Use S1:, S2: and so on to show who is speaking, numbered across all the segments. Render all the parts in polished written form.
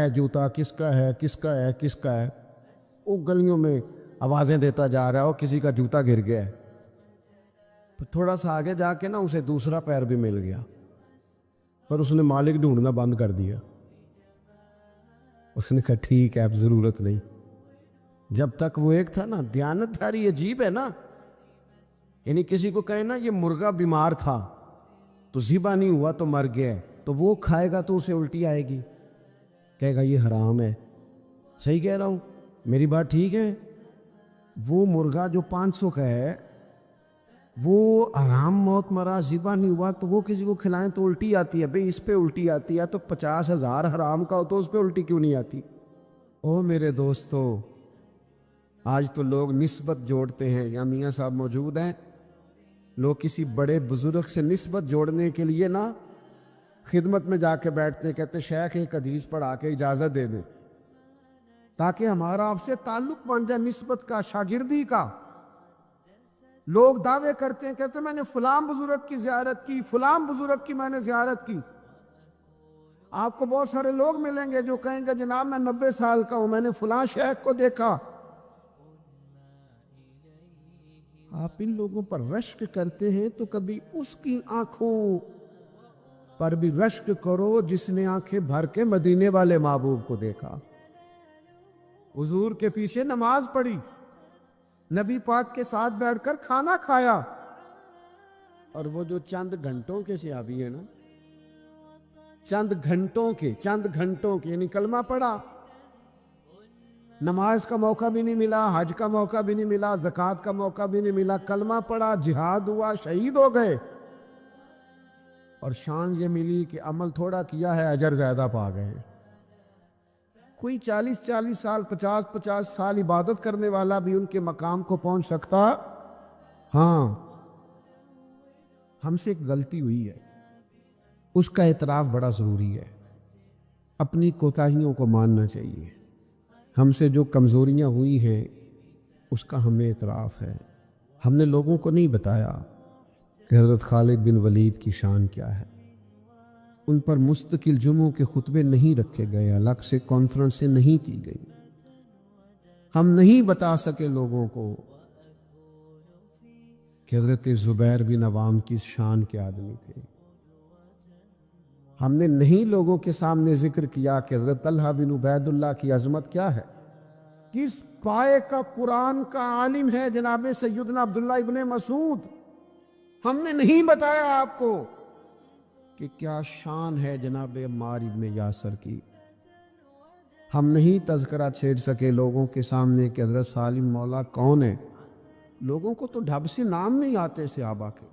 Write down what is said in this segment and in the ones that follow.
S1: ہے جوتا، کس کا ہے، کس کا ہے، کس کا ہے. وہ گلیوں میں آوازیں دیتا جا رہا ہے، اور کسی کا جوتا گر گیا ہے. پھر تھوڑا سا آگے جا کے نا اسے دوسرا پیر بھی مل گیا، پر اس نے مالک ڈھونڈنا بند کر دیا. اس نے کہا ٹھیک ہے اب ضرورت نہیں. جب تک وہ ایک تھا نا، دیانتداری عجیب ہے نا. یعنی کسی کو کہیں نا یہ مرغا بیمار تھا تو ذبح نہیں ہوا تو مر گیا ہے، تو وہ کھائے گا تو اسے الٹی آئے گی، کہے گا یہ حرام ہے. صحیح کہہ رہا ہوں؟ میری بات ٹھیک ہے؟ وہ مرغا جو 500 کا ہے وہ حرام موت مرا، ذبح نہیں ہوا، تو وہ کسی کو کھلائیں تو الٹی آتی ہے. بھئی اس پہ الٹی آتی ہے تو 50,000 حرام کا ہو تو اس پہ الٹی کیوں نہیں آتی؟ او میرے دوستو، آج تو لوگ نسبت جوڑتے ہیں. یا میاں صاحب موجود ہیں، لوگ کسی بڑے بزرگ سے نسبت جوڑنے کے لیے نا خدمت میں جا کے بیٹھتے ہیں، کہتے شیخ ایک حدیث پڑھا کے اجازت دے دیں تاکہ ہمارا آپ سے تعلق بن جائے، نسبت کا، شاگردی کا. لوگ دعوے کرتے ہیں، کہتے ہیں میں نے فلاں بزرگ کی زیارت کی، فلاں بزرگ کی میں نے زیارت کی. آپ کو بہت سارے لوگ ملیں گے جو کہیں گے جناب میں 90 سال کا ہوں، میں نے فلاں شیخ کو دیکھا. آپ ان لوگوں پر رشک کرتے ہیں تو کبھی اس کی آنکھوں پر بھی رشک کرو جس نے آنکھیں بھر کے مدینے والے محبوب کو دیکھا، حضور کے پیچھے نماز پڑھی، نبی پاک کے ساتھ بیٹھ کر کھانا کھایا. اور وہ جو چند گھنٹوں کے صحابی ہیں نا، چند گھنٹوں کے یعنی کلمہ پڑھا، نماز کا موقع بھی نہیں ملا، حج کا موقع بھی نہیں ملا، زکوٰۃ کا موقع بھی نہیں ملا، کلمہ پڑھا، جہاد ہوا، شہید ہو گئے، اور شان یہ ملی کہ عمل تھوڑا کیا ہے اجر زیادہ پا گئے. کوئی 40 سال 50 سال عبادت کرنے والا بھی ان کے مقام کو پہنچ سکتا. ہاں ہم سے ایک غلطی ہوئی ہے، اس کا اعتراف بڑا ضروری ہے. اپنی کوتاہیوں کو ماننا چاہیے. ہم سے جو کمزوریاں ہوئی ہیں اس کا ہمیں اعتراف ہے. ہم نے لوگوں کو نہیں بتایا کہ حضرت خالد بن ولید کی شان کیا ہے. ان پر مستقل جمعوں کے خطبے نہیں رکھے گئے، الگ سے کانفرنسیں نہیں کی گئی. ہم نہیں بتا سکے لوگوں کو کہ حضرت زبیر بن عوام کی شان کے آدمی تھے. ہم نے نہیں لوگوں کے سامنے ذکر کیا کہ حضرت طلحہ بن عبید اللہ کی عظمت کیا ہے، کس پائے کا قرآن کا عالم ہے جناب سیدنا عبداللہ ابن مسعود. ہم نے نہیں بتایا آپ کو کہ کیا شان ہے جناب عمار ابن یاسر کی. ہم نہیں تذکرہ چھیڑ سکے لوگوں کے سامنے کہ حضرت سالم مولا کون ہے. لوگوں کو تو ڈھب سے نام نہیں آتے صحابہ کے.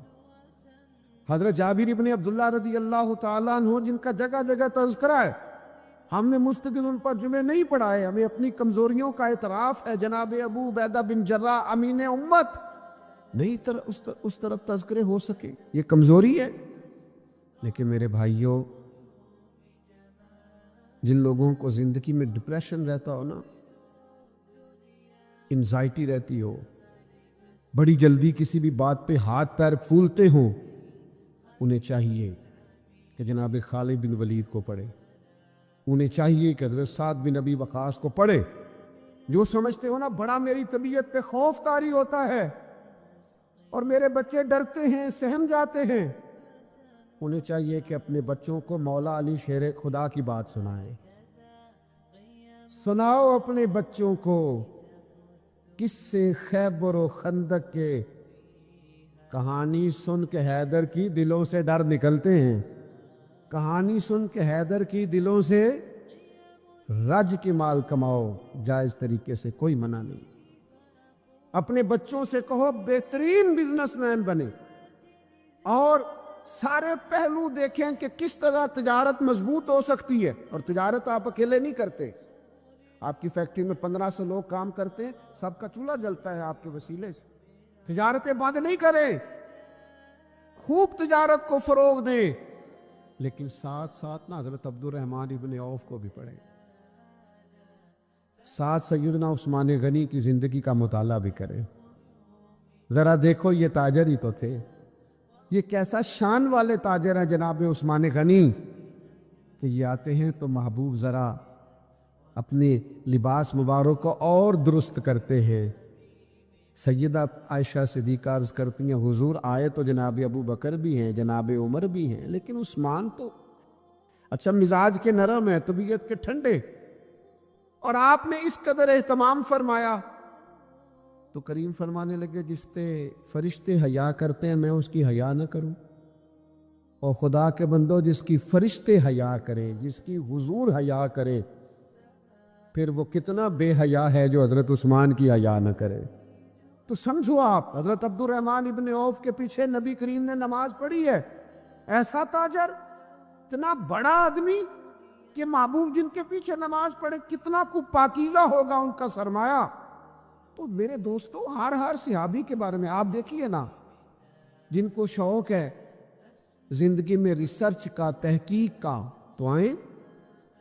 S1: حضرت جابر ابن عبداللہ رضی اللہ تعالیٰ عنہ جن کا جگہ جگہ تذکرہ ہے، ہم نے مستقل ان پر جمعے نہیں پڑھائے. ہمیں اپنی کمزوریوں کا اعتراف ہے. جناب ابو عبیدہ بن جراح امین امت، نہیں اس طرف تذکرے ہو سکے، یہ کمزوری ہے. لیکن میرے بھائیوں، جن لوگوں کو زندگی میں ڈپریشن رہتا ہو نا، انزائٹی رہتی ہو، بڑی جلدی کسی بھی بات پہ ہاتھ پیر پھولتے ہوں، انہیں چاہیے کہ جناب خالد بن ولید کو پڑھے. انہیں چاہیے کہ حضرت سعد بن ابی وقاص کو پڑھے. جو سمجھتے ہو نا بڑا میری طبیعت پہ خوف طاری ہوتا ہے اور میرے بچے ڈرتے ہیں، سہم جاتے ہیں، انہیں چاہیے کہ اپنے بچوں کو مولا علی شیر خدا کی بات سنائیں. سناؤ اپنے بچوں کو قصے خیبر و خندق کے. کہانی سن کے حیدر کی دلوں سے ڈر نکلتے ہیں. کہانی سن کے حیدر کی دلوں سے رج کے مال کماؤ، جائز طریقے سے، کوئی منع نہیں. اپنے بچوں سے کہو بہترین بزنس مین بنے اور سارے پہلو دیکھیں کہ کس طرح تجارت مضبوط ہو سکتی ہے. اور تجارت آپ اکیلے نہیں کرتے. آپ کی فیکٹری میں 1500 لوگ کام کرتے ہیں، سب کا چولہا جلتا ہے آپ کے وسیلے سے. تجارتیں بند نہیں کریں، خوب تجارت کو فروغ دیں، لیکن ساتھ ساتھ نا حضرت عبد الرحمن ابن عوف کو بھی پڑھیں. ساتھ سیدنا عثمان غنی کی زندگی کا مطالعہ بھی کریں. ذرا دیکھو یہ تاجر ہی تو تھے. یہ کیسا شان والے تاجر ہیں جناب عثمان غنی کہ یہ آتے ہیں تو محبوب ذرا اپنے لباس مبارک کو اور درست کرتے ہیں۔ سیدہ عائشہ صدیقہ عرض کرتی ہیں حضور آئے تو جناب ابو بکر بھی ہیں، جناب عمر بھی ہیں، لیکن عثمان تو اچھا مزاج کے نرم ہے، طبیعت کے ٹھنڈے، اور آپ نے اس قدر اہتمام فرمایا۔ تو کریم فرمانے لگے جس سے فرشتے حیا کرتے ہیں میں اس کی حیا نہ کروں؟ اور خدا کے بندو جس کی فرشتے حیا کریں، جس کی حضور حیا کرے، پھر وہ کتنا بے حیا ہے جو حضرت عثمان کی حیا نہ کرے۔ تو سمجھو آپ حضرت عبد الرحمن ابن عوف کے پیچھے نبی کریم نے نماز پڑھی ہے، ایسا تاجر، اتنا بڑا آدمی کہ محبوب جن کے پیچھے نماز پڑھے کتنا کو پاکیزہ ہوگا ان کا سرمایہ۔ تو میرے دوستو ہر صحابی کے بارے میں آپ دیکھیے نا، جن کو شوق ہے زندگی میں ریسرچ کا، تحقیق کا، تو آئیں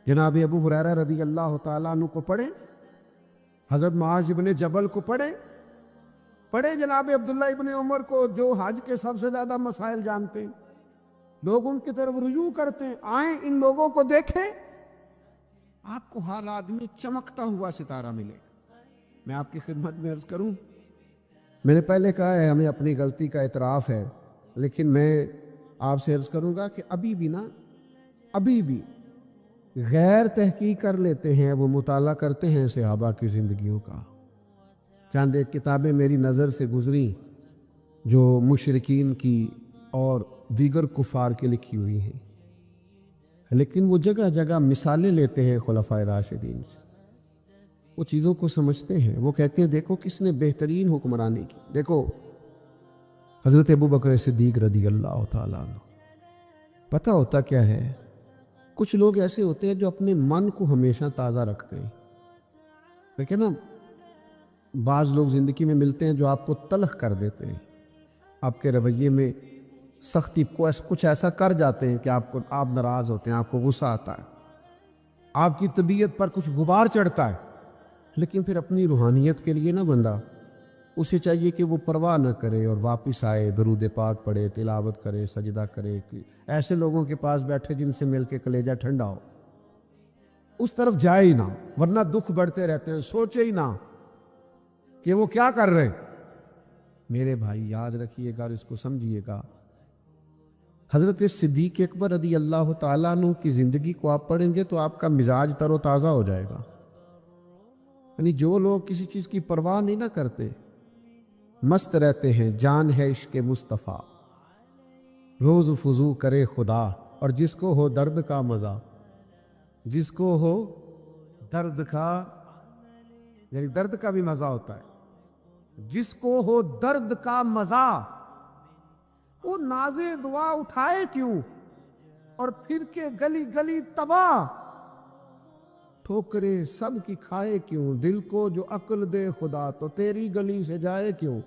S1: جناب ابو ہریرہ رضی اللہ تعالیٰ عنہ کو پڑھیں، حضرت معاذ ابن جبل کو پڑھیں جناب عبداللہ ابن عمر کو جو حج کے سب سے زیادہ مسائل جانتے ہیں، لوگ ان کی طرف رجوع کرتے ہیں، آئیں ان لوگوں کو دیکھیں، آپ کو ہر آدمی چمکتا ہوا ستارہ ملے۔ میں آپ کی خدمت میں عرض کروں، میں نے پہلے کہا ہے ہمیں اپنی غلطی کا اعتراف ہے، لیکن میں آپ سے عرض کروں گا کہ ابھی بھی غیر تحقیق کر لیتے ہیں، وہ مطالعہ کرتے ہیں صحابہ کی زندگیوں کا۔ چند ایک کتابیں میری نظر سے گزری جو مشرکین کی اور دیگر کفار کی لکھی ہوئی ہیں، لیکن وہ جگہ جگہ مثالیں لیتے ہیں خلفائے راشدین سے، وہ چیزوں کو سمجھتے ہیں۔ وہ کہتے ہیں دیکھو کس نے بہترین حکمرانی کی، دیکھو حضرت ابو بکر صدیق رضی اللہ تعالیٰ عنہ۔ پتہ ہوتا کیا ہے، کچھ لوگ ایسے ہوتے ہیں جو اپنے من کو ہمیشہ تازہ رکھتے ہیں، لیکن نا بعض لوگ زندگی میں ملتے ہیں جو آپ کو تلخ کر دیتے ہیں، آپ کے رویے میں سختی کو کچھ ایسا کر جاتے ہیں کہ آپ ناراض ہوتے ہیں، آپ کو غصہ آتا ہے، آپ کی طبیعت پر کچھ غبار چڑھتا ہے، لیکن پھر اپنی روحانیت کے لیے نہ بندہ اسے چاہیے کہ وہ پرواہ نہ کرے اور واپس آئے، درود پاک پڑھے، تلاوت کرے، سجدہ کرے، ایسے لوگوں کے پاس بیٹھے جن سے مل کے کلیجہ ٹھنڈا ہو، اس طرف جائے ہی نہ، ورنہ دکھ بڑھتے رہتے ہیں، سوچے ہی نہ کہ وہ کیا کر رہے۔ میرے بھائی یاد رکھیے گا اور اس کو سمجھیے گا، حضرت صدیق اکبر رضی اللہ تعالیٰ عنہ کی زندگی کو آپ پڑھیں گے تو آپ کا مزاج تر و تازہ ہو جائے گا۔ یعنی جو لوگ کسی چیز کی پرواہ نہیں نہ کرتے، مست رہتے ہیں، جان ہے عشق مصطفیٰ، روز فضو کرے خدا، اور جس کو ہو درد کا مزہ، جس کو ہو درد کا، یعنی درد کا بھی مزہ ہوتا ہے، جس کو ہو درد کا مزہ، وہ نازے دعا اٹھائے کیوں اور پھر کے گلی گلی تباہ، ٹھوکرے سب کی کھائے کیوں، دل کو جو عقل دے خدا تو تیری گلی سے جائے کیوں۔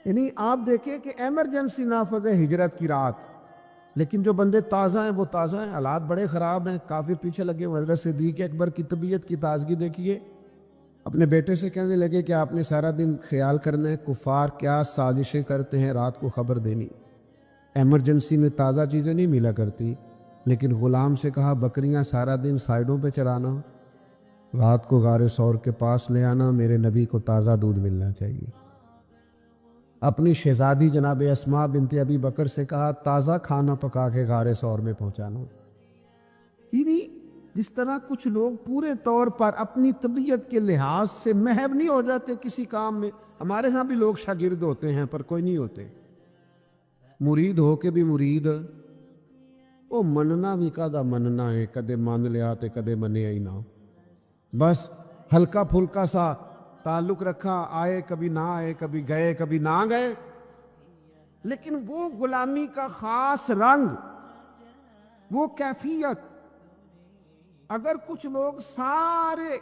S1: یعنی آپ دیکھیں کہ ایمرجنسی نافذ ہے ہجرت کی رات، لیکن جو بندے تازہ ہیں وہ تازہ ہیں، حالات بڑے خراب ہیں، کافی پیچھے لگے۔ حضرت صدیق اکبر کی طبیعت کی تازگی دیکھیے، اپنے بیٹے سے کہنے لگے کہ آپ نے سارا دن خیال کرنا ہے کفار کیا سازشیں کرتے ہیں، رات کو خبر دینی۔ ایمرجنسی میں تازہ چیزیں نہیں ملا کرتی، لیکن غلام سے کہا بکریاں سارا دن سائیڈوں پہ چرانا، رات کو غار ثور کے پاس لے آنا، میرے نبی کو تازہ دودھ ملنا چاہیے۔ اپنی شہزادی جناب اسماء بنت ابی بکر سے کہا تازہ کھانا پکا کے غار ثور میں پہنچانا۔ یعنی جس طرح کچھ لوگ پورے طور پر اپنی طبیعت کے لحاظ سے محو نہیں ہو جاتے کسی کام میں، ہمارے ہاں بھی لوگ شاگرد ہوتے ہیں پر کوئی نہیں ہوتے، مرید ہو کے بھی مرید، وہ مننا بھی کدا مننا ہے، کدے مان لیا تے کدے منیا ہی نہ، بس ہلکا پھلکا سا تعلق رکھا، آئے کبھی نہ آئے، کبھی گئے کبھی نہ گئے، لیکن وہ غلامی کا خاص رنگ، وہ کیفیت، اگر کچھ لوگ سارے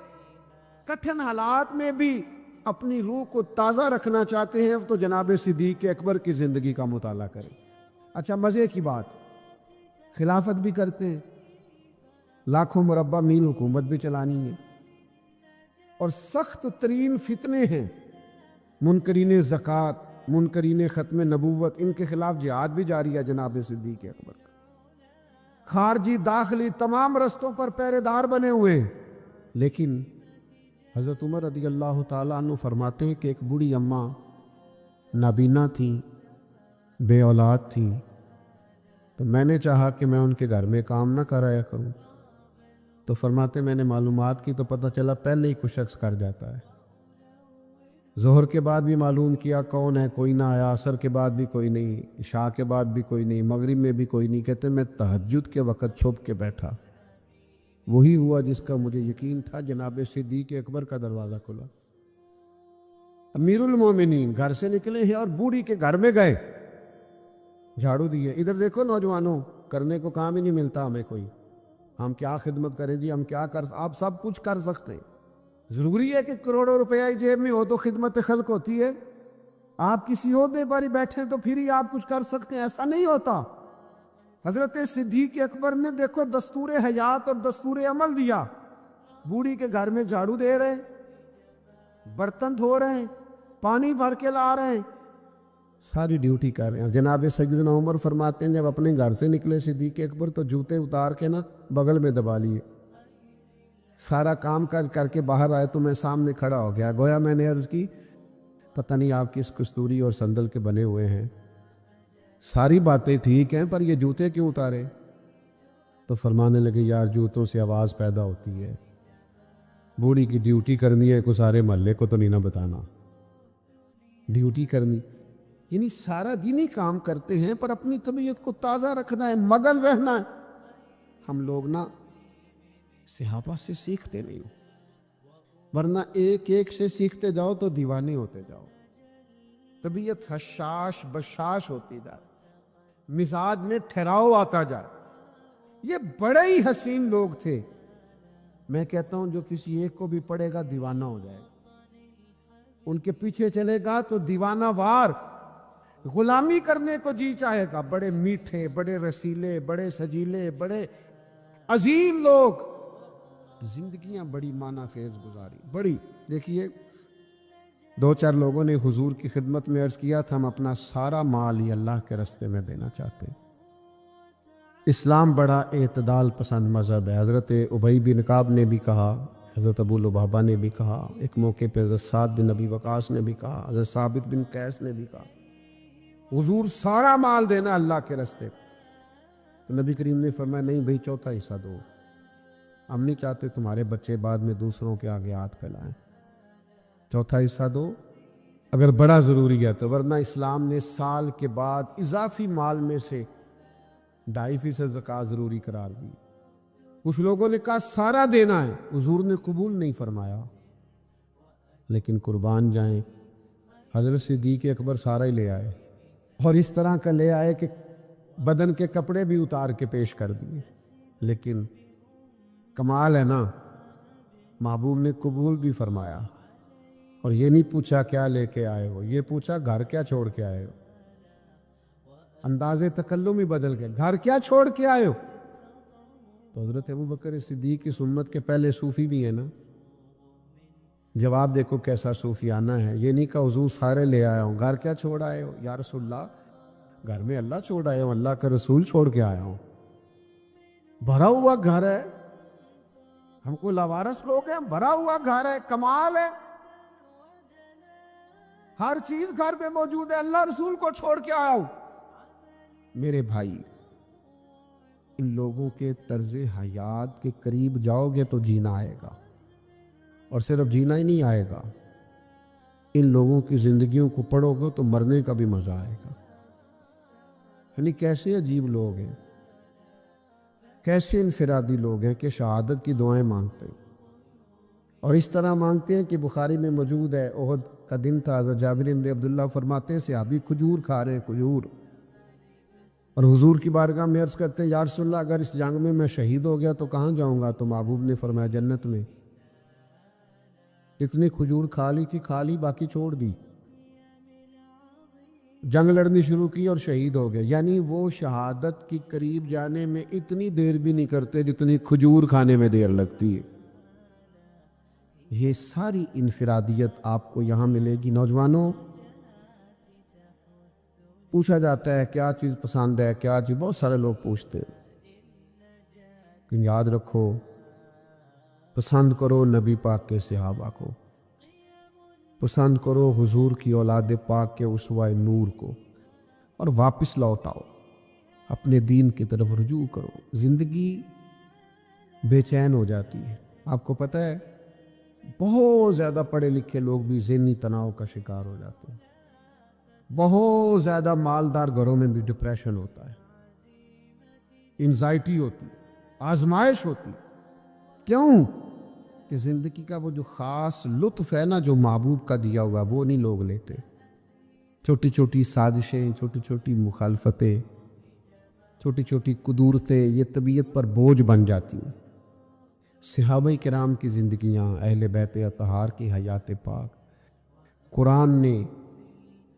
S1: کٹھن حالات میں بھی اپنی روح کو تازہ رکھنا چاہتے ہیں تو جناب صدیق اکبر کی زندگی کا مطالعہ کریں۔ اچھا مزے کی بات، خلافت بھی کرتے ہیں، لاکھوں مربع میل حکومت بھی چلانی ہے، اور سخت ترین فتنے ہیں، منکرین زکوٰۃ، منکرین ختم نبوت، ان کے خلاف جہاد بھی جاری ہے جناب صدیق اکبر کا، خارجی داخلی تمام رستوں پر پہرے دار بنے ہوئے ہیں، لیکن حضرت عمر رضی اللہ تعالیٰ عنہ فرماتے ہیں کہ ایک بوڑھی اماں نابینا تھیں، بے اولاد تھیں، تو میں نے چاہا کہ میں ان کے گھر میں کام نہ کرایا کروں، تو فرماتے میں نے معلومات کی تو پتہ چلا پہلے ہی کوئی شخص کر جاتا ہے۔ ظہر کے بعد بھی معلوم کیا کون ہے، کوئی نہ آیا، عصر کے بعد بھی کوئی نہیں، عشاء کے بعد بھی کوئی نہیں، مغرب میں بھی کوئی نہیں۔ کہتے میں تہجد کے وقت چھپ کے بیٹھا، وہی ہوا جس کا مجھے یقین تھا، جناب صدیق اکبر کا دروازہ کھلا، امیر المومنین گھر سے نکلے ہیں اور بوڑھی کے گھر میں گئے، جھاڑو دیے۔ ادھر دیکھو نوجوانوں، کرنے کو کام ہی نہیں ملتا ہمیں کوئی، ہم کیا خدمت کریں جی، ہم کیا کر، آپ سب کچھ کر سکتے ہیں، ضروری ہے کہ کروڑوں روپیہ جیب میں ہو تو خدمت خلق ہوتی ہے؟ آپ کسی عہدے پر ہی بیٹھے تو پھر ہی آپ کچھ کر سکتے ہیں؟ ایسا نہیں ہوتا۔ حضرت صدیق اکبر نے دیکھو دستور حیات اور دستور عمل دیا، بوڑھی کے گھر میں جھاڑو دے رہے ہیں، برتن دھو رہے ہیں، پانی بھر کے لا رہے ہیں، ساری ڈیوٹی کر رہے ہیں۔ جناب سیدنا عمر فرماتے ہیں جب اپنے گھر سے نکلے صدیق اکبر تو جوتے اتار کے نا بغل میں دبا لیے، سارا کام کاج کر کے باہر آئے تو میں سامنے کھڑا ہو گیا، گویا میں نے عرض کی پتہ نہیں آپ کس کستوری اور سندل کے بنے ہوئے ہیں، ساری باتیں ٹھیک ہیں پر یہ جوتے کیوں اتارے؟ تو فرمانے لگے یار جوتوں سے آواز پیدا ہوتی ہے، بوڑھی کی ڈیوٹی کرنی ہے، کو سارے محلے کو تو نہیں نہ بتانا، ڈیوٹی کرنی یعنی سارا دن ہی کام کرتے ہیں پر اپنی طبیعت کو تازہ رکھنا ہے، مگن رہنا ہے۔ ہم لوگ نا صحابہ سے سیکھتے نہیں، ورنہ ایک ایک سے سیکھتے جاؤ تو دیوانے ہوتے جاؤ، طبیعت حشاش بشاش ہوتی جائے، مزاج میں ٹھہراؤ آتا جائے۔ یہ بڑے ہی حسین لوگ تھے، میں کہتا ہوں جو کسی ایک کو بھی پڑھے گا دیوانہ ہو جائے گا، ان کے پیچھے چلے گا تو دیوانہ وار غلامی کرنے کو جی چاہے گا۔ بڑے میٹھے، بڑے رسیلے، بڑے سجیلے، بڑے عظیم لوگ، زندگیاں بڑی معنی خیز گزاری، بڑی۔ دیکھیے دو چار لوگوں نے حضور کی خدمت میں عرض کیا تھا ہم اپنا سارا مال ہی اللہ کے راستے میں دینا چاہتے ہیں۔ اسلام بڑا اعتدال پسند مذہب ہے۔ حضرت ابی بن کعب نے بھی کہا، حضرت ابو لبابہ نے بھی کہا، ایک موقع پہ حضرت سعد بن ابی وقاص نے بھی کہا، حضرت ثابت بن قیس نے بھی کہا حضور سارا مال دینا اللہ کے راستے۔ تو نبی کریم نے فرمایا نہیں بھائی چوتھا حصہ دو، ہم نہیں چاہتے تمہارے بچے بعد میں دوسروں کے آگے ہاتھ پھیلائیں، چوتھا حصہ دو اگر بڑا ضروری ہے تو، ورنہ اسلام نے سال کے بعد اضافی مال میں سے 2.5% زکوٰۃ ضروری قرار دی۔ کچھ لوگوں نے کہا سارا دینا ہے، حضور نے قبول نہیں فرمایا، لیکن قربان جائیں حضرت صدیق اکبر سارا ہی لے آئے، اور اس طرح کا لے آئے کہ بدن کے کپڑے بھی اتار کے پیش کر دیے۔ لیکن کمال ہے نا، محبوب نے قبول بھی فرمایا، اور یہ نہیں پوچھا کیا لے کے آئے ہو، یہ پوچھا گھر کیا چھوڑ کے آئے ہو۔ انداز تکلم ہی بدل گئے، گھر کیا چھوڑ کے آئے ہو؟ تو حضرت ابوبکر صدیق کی سنت کے پہلے صوفی بھی ہیں نا، جواب دیکھو کیسا صوفیانہ ہے۔ یہ نہیں کہ حضور سارے لے آیا ہوں، گھر کیا چھوڑ آئے ہو؟ یا رسول اللہ گھر میں اللہ چھوڑ آیا ہوں، اللہ کا رسول چھوڑ کے آیا ہوں، بھرا ہوا گھر ہے، ہم کو لاوارث لوگ ہیں، بھرا ہوا گھر ہے، کمال ہے، ہر چیز گھر میں موجود ہے، اللہ رسول کو چھوڑ کے آیا ہوں۔ میرے بھائی ان لوگوں کے طرز حیات کے قریب جاؤ گے تو جینا آئے گا، اور صرف جینا ہی نہیں آئے گا، ان لوگوں کی زندگیوں کو پڑھو گے تو مرنے کا بھی مزہ آئے گا۔ یعنی کیسے عجیب لوگ ہیں، کیسے انفرادی لوگ ہیں کہ شہادت کی دعائیں مانگتے ہیں، اور اس طرح مانگتے ہیں کہ بخاری میں موجود ہے احد کا دن تھا، حضرت جابر بن عبداللہ فرماتے ہیں صحابی کھجور کھا رہے ہیں، کھجور، اور حضور کی بارگاہ میں عرض کرتے ہیں یا رسول اللہ اگر اس جنگ میں میں شہید ہو گیا تو کہاں جاؤں گا؟ تو محبوب نے فرمایا جنت میں۔ اتنی کھجور کھا لی تھی، کھا لی باقی چھوڑ دی، جنگ لڑنی شروع کی اور شہید ہو گئے۔ یعنی وہ شہادت کی قریب جانے میں اتنی دیر بھی نہیں کرتے جتنی کھجور کھانے میں دیر لگتی ہے۔ یہ ساری انفرادیت آپ کو یہاں ملے گی۔ نوجوانوں پوچھا جاتا ہے کیا چیز پسند ہے، کیا چیز، بہت سارے لوگ پوچھتے ہیں، لیکن یاد رکھو پسند کرو نبی پاک کے صحابہ کو، پسند کرو حضور کی اولاد پاک کے اسوہ نور کو، اور واپس لوٹ آؤ، اپنے دین کی طرف رجوع کرو۔ زندگی بے چین ہو جاتی ہے۔ آپ کو پتہ ہے بہت زیادہ پڑھے لکھے لوگ بھی ذہنی تناؤ کا شکار ہو جاتے ہیں، بہت زیادہ مالدار گھروں میں بھی ڈپریشن ہوتا ہے، انزائٹی ہوتی، آزمائش ہوتی۔ کیوں؟ کہ زندگی کا وہ جو خاص لطف ہے نا جو محبوب کا دیا ہوا، وہ نہیں لوگ لیتے۔ چھوٹی چھوٹی سازشیں، چھوٹی چھوٹی مخالفتیں، چھوٹی چھوٹی قدورتیں یہ طبیعت پر بوجھ بن جاتی ہیں۔ صحابہ کرام کی زندگیاں، اہل بیت اطہار کی حیات پاک، قرآن نے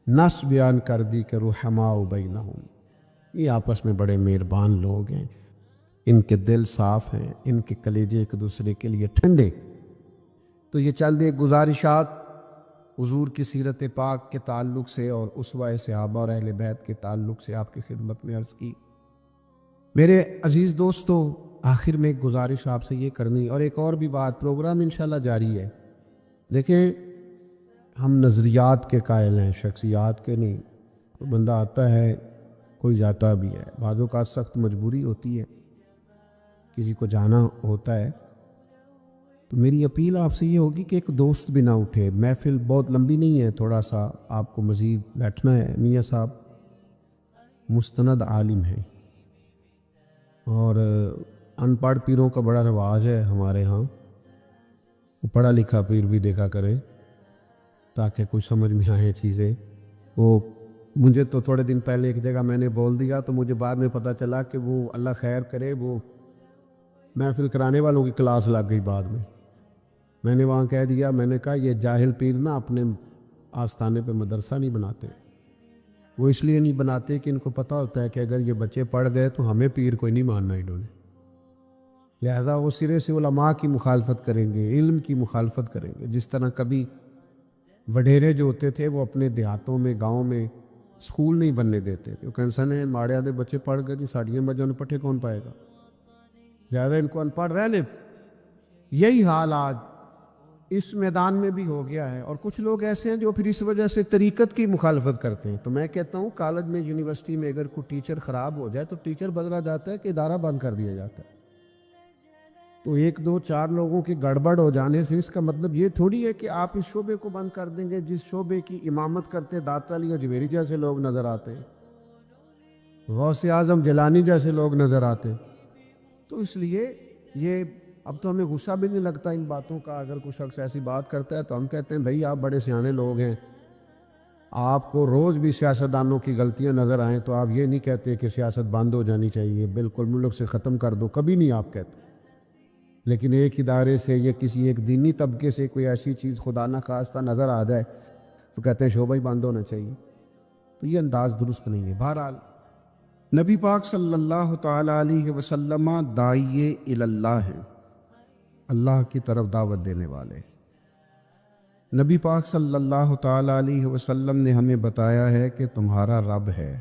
S1: نص بیان کر دی کہ رحماء بینہم، یہ آپس میں بڑے مہربان لوگ ہیں، ان کے دل صاف ہیں، ان کے کلیجے ایک دوسرے کے لیے ٹھنڈے۔ تو یہ چند ایک گزارشات حضور کی سیرت پاک کے تعلق سے اور اسوہ صحابہ اور اہل بیت کے تعلق سے آپ کی خدمت میں عرض کی۔ میرے عزیز دوستو، آخر میں ایک گزارش آپ سے یہ کرنی، اور ایک اور بھی بات، پروگرام انشاءاللہ جاری ہے۔ دیکھیں، ہم نظریات کے قائل ہیں، شخصیات کے نہیں۔ کوئی بندہ آتا ہے، کوئی جاتا بھی ہے، بعض اوقات سخت مجبوری ہوتی ہے، کسی کو جانا ہوتا ہے۔ تو میری اپیل آپ سے یہ ہوگی کہ ایک دوست بھی نہ اٹھے۔ محفل بہت لمبی نہیں ہے، تھوڑا سا آپ کو مزید بیٹھنا ہے۔ میاں صاحب مستند عالم ہیں، اور ان پڑھ پیروں کا بڑا رواج ہے ہمارے ہاں، وہ پڑھا لکھا پیر بھی دیکھا کریں تاکہ کچھ سمجھ میں آئیں چیزیں۔ وہ مجھے تو تھوڑے دن پہلے ایک جگہ میں نے بول دیا تو مجھے بعد میں پتہ چلا کہ وہ اللہ خیر کرے، وہ محفل کرانے والوں کی کلاس لگ گئی۔ بعد میں نے وہاں کہہ دیا، میں نے کہا یہ جاہل پیر نہ اپنے آستانے پہ مدرسہ نہیں بناتے، وہ اس لیے نہیں بناتے کہ ان کو پتہ ہوتا ہے کہ اگر یہ بچے پڑھ گئے تو ہمیں پیر کوئی نہیں ماننا انہوں نے، لہذا وہ سرے سے علماء کی مخالفت کریں گے، علم کی مخالفت کریں گے۔ جس طرح کبھی وڈیرے جو ہوتے تھے وہ اپنے دیہاتوں میں، گاؤں میں سکول نہیں بننے دیتے تھے، وہ کینسن ہے ماڑے دے بچے پڑھ گئے، ساڑیاں بجوں پٹھے کون پائے گا، زیادہ ان کو ان پڑھ رہنے۔ یہی حال آج اس میدان میں بھی ہو گیا ہے، اور کچھ لوگ ایسے ہیں جو پھر اس وجہ سے طریقت کی مخالفت کرتے ہیں۔ تو میں کہتا ہوں کالج میں، یونیورسٹی میں اگر کوئی ٹیچر خراب ہو جائے تو ٹیچر بدلا جاتا ہے کہ ادارہ بند کر دیا جاتا ہے۔ تو ایک دو چار لوگوں کی گڑبڑ ہو جانے سے اس کا مطلب یہ تھوڑی ہے کہ آپ اس شعبے کو بند کر دیں گے جس شعبے کی امامت کرتے داتا علی اجمیری جیسے لوگ نظر آتے ہیں، غوث اعظم جیلانی جیسے لوگ نظر آتے ہیں۔ تو اس لیے یہ اب تو ہمیں غصہ بھی نہیں لگتا ان باتوں کا۔ اگر کوئی شخص ایسی بات کرتا ہے تو ہم کہتے ہیں بھائی آپ بڑے سیانے لوگ ہیں، آپ کو روز بھی سیاستدانوں کی غلطیاں نظر آئیں تو آپ یہ نہیں کہتے کہ سیاست بند ہو جانی چاہیے، بالکل ملک سے ختم کر دو، کبھی نہیں آپ کہتے۔ لیکن ایک ادارے سے یا کسی ایک دینی طبقے سے کوئی ایسی چیز خدا نخواستہ نظر آ جائے تو کہتے ہیں شعبہ ہی بند ہونا چاہیے۔ تو یہ انداز درست نہیں ہے۔ بہرحال نبی پاک صلی اللہ تعالیٰ علیہ وسلم داعی اللہ ہیں، اللہ کی طرف دعوت دینے والے۔ نبی پاک صلی اللہ تعالیٰ علیہ وسلم نے ہمیں بتایا ہے کہ تمہارا رب ہے،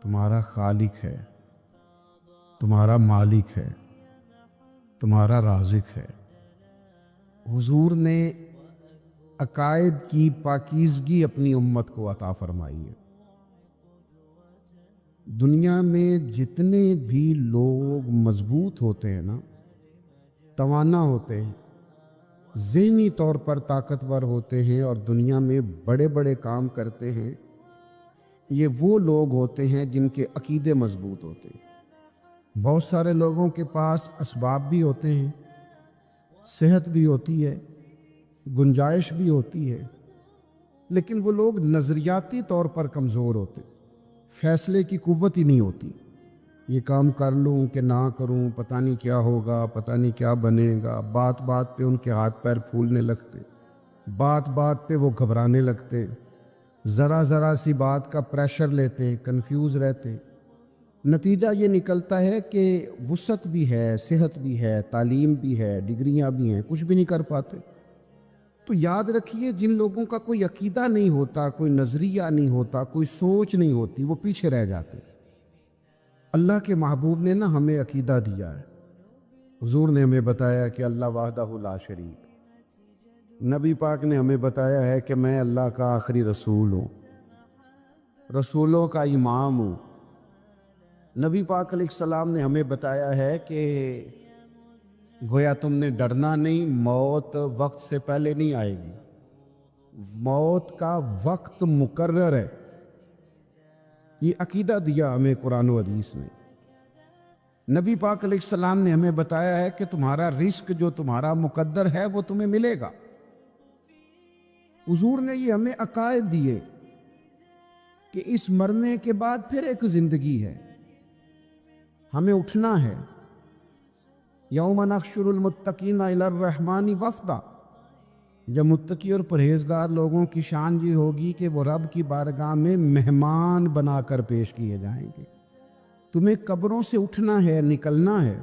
S1: تمہارا خالق ہے، تمہارا مالک ہے، تمہارا رازق ہے۔ حضور نے عقائد کی پاکیزگی اپنی امت کو عطا فرمائی ہے۔ دنیا میں جتنے بھی لوگ مضبوط ہوتے ہیں نا، توانا ہوتے ہیں، ذہنی طور پر طاقتور ہوتے ہیں اور دنیا میں بڑے بڑے کام کرتے ہیں، یہ وہ لوگ ہوتے ہیں جن کے عقیدے مضبوط ہوتے ہیں۔ بہت سارے لوگوں کے پاس اسباب بھی ہوتے ہیں، صحت بھی ہوتی ہے، گنجائش بھی ہوتی ہے، لیکن وہ لوگ نظریاتی طور پر کمزور ہوتے، فیصلے کی قوت ہی نہیں ہوتی۔ یہ کام کر لوں کہ نہ کروں، پتہ نہیں کیا ہوگا، پتہ نہیں کیا بنے گا۔ بات بات پہ ان کے ہاتھ پیر پھولنے لگتے، بات بات پہ وہ گھبرانے لگتے، ذرا ذرا سی بات کا پریشر لیتے، کنفیوز رہتے۔ نتیجہ یہ نکلتا ہے کہ وسعت بھی ہے، صحت بھی ہے، تعلیم بھی ہے، ڈگریاں بھی ہیں، کچھ بھی نہیں کر پاتے۔ تو یاد رکھیے جن لوگوں کا کوئی عقیدہ نہیں ہوتا، کوئی نظریہ نہیں ہوتا، کوئی سوچ نہیں ہوتی، وہ پیچھے رہ جاتے۔ اللہ کے محبوب نے نا ہمیں عقیدہ دیا ہے، حضور نے ہمیں بتایا کہ اللہ وحدہ لا شریک، نبی پاک نے ہمیں بتایا ہے کہ میں اللہ کا آخری رسول ہوں، رسولوں کا امام ہوں۔ نبی پاک علیہ السلام نے ہمیں بتایا ہے کہ گویا تم نے ڈرنا نہیں، موت وقت سے پہلے نہیں آئے گی، موت کا وقت مقرر ہے۔ یہ عقیدہ دیا ہمیں قرآن و حدیث نے۔ نبی پاک علیہ السلام نے ہمیں بتایا ہے کہ تمہارا رزق جو تمہارا مقدر ہے وہ تمہیں ملے گا۔ حضور نے یہ ہمیں عقائد دیے کہ اس مرنے کے بعد پھر ایک زندگی ہے، ہمیں اٹھنا ہے۔ یوم نحشر المتقین الی الرحمن وفدا، جب متقی اور پرہیزگار لوگوں کی شان یہ ہوگی کہ وہ رب کی بارگاہ میں مہمان بنا کر پیش کیے جائیں گے۔ تمہیں قبروں سے اٹھنا ہے، نکلنا ہے،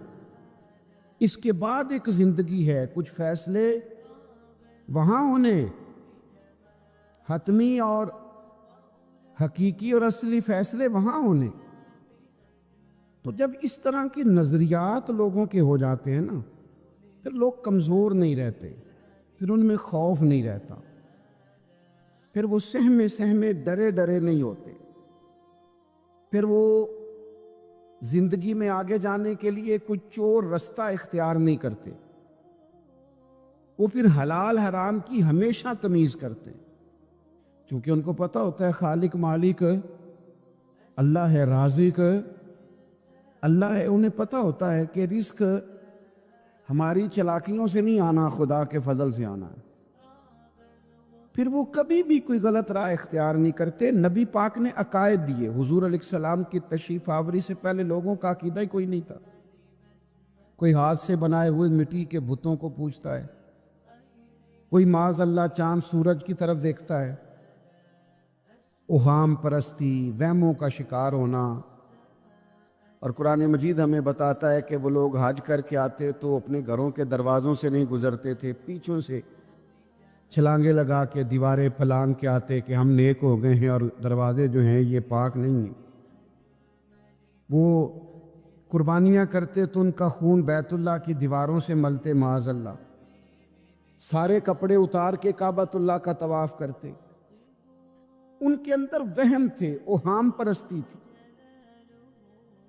S1: اس کے بعد ایک زندگی ہے، کچھ فیصلے وہاں ہونے، حتمی اور حقیقی اور اصلی فیصلے وہاں ہونے۔ تو جب اس طرح کی نظریات لوگوں کے ہو جاتے ہیں نا، پھر لوگ کمزور نہیں رہتے، پھر ان میں خوف نہیں رہتا، پھر وہ سہمے ڈرے نہیں ہوتے، پھر وہ زندگی میں آگے جانے کے لیے کوئی چور رستہ اختیار نہیں کرتے، وہ پھر حلال حرام کی ہمیشہ تمیز کرتے، کیونکہ ان کو پتہ ہوتا ہے خالق مالک اللہ ہے، رازق اللہ ہے۔ انہیں پتہ ہوتا ہے کہ رزق ہماری چلاکیوں سے نہیں آنا، خدا کے فضل سے آنا ہے۔ پھر وہ کبھی بھی کوئی غلط راہ اختیار نہیں کرتے۔ نبی پاک نے عقائد دیے۔ حضور علیہ السلام کی تشریف آوری سے پہلے لوگوں کا عقیدہ ہی کوئی نہیں تھا۔ کوئی ہاتھ سے بنائے ہوئے مٹی کے بتوں کو پوجتا ہے، کوئی معاذ اللہ چاند سورج کی طرف دیکھتا ہے۔ اوہام پرستی، وہموں کا شکار ہونا۔ اور قرآن مجید ہمیں بتاتا ہے کہ وہ لوگ حج کر کے آتے تو اپنے گھروں کے دروازوں سے نہیں گزرتے تھے، پیچھوں سے چھلانگے لگا کے دیواریں پھلانگ کے آتے کہ ہم نیک ہو گئے ہیں، اور دروازے جو ہیں یہ پاک نہیں ہیں۔ وہ قربانیاں کرتے تو ان کا خون بیت اللہ کی دیواروں سے ملتے معاذ اللہ، سارے کپڑے اتار کے کعبۃ اللہ کا طواف کرتے۔ ان کے اندر وہم تھے، اوہام پرستی تھی،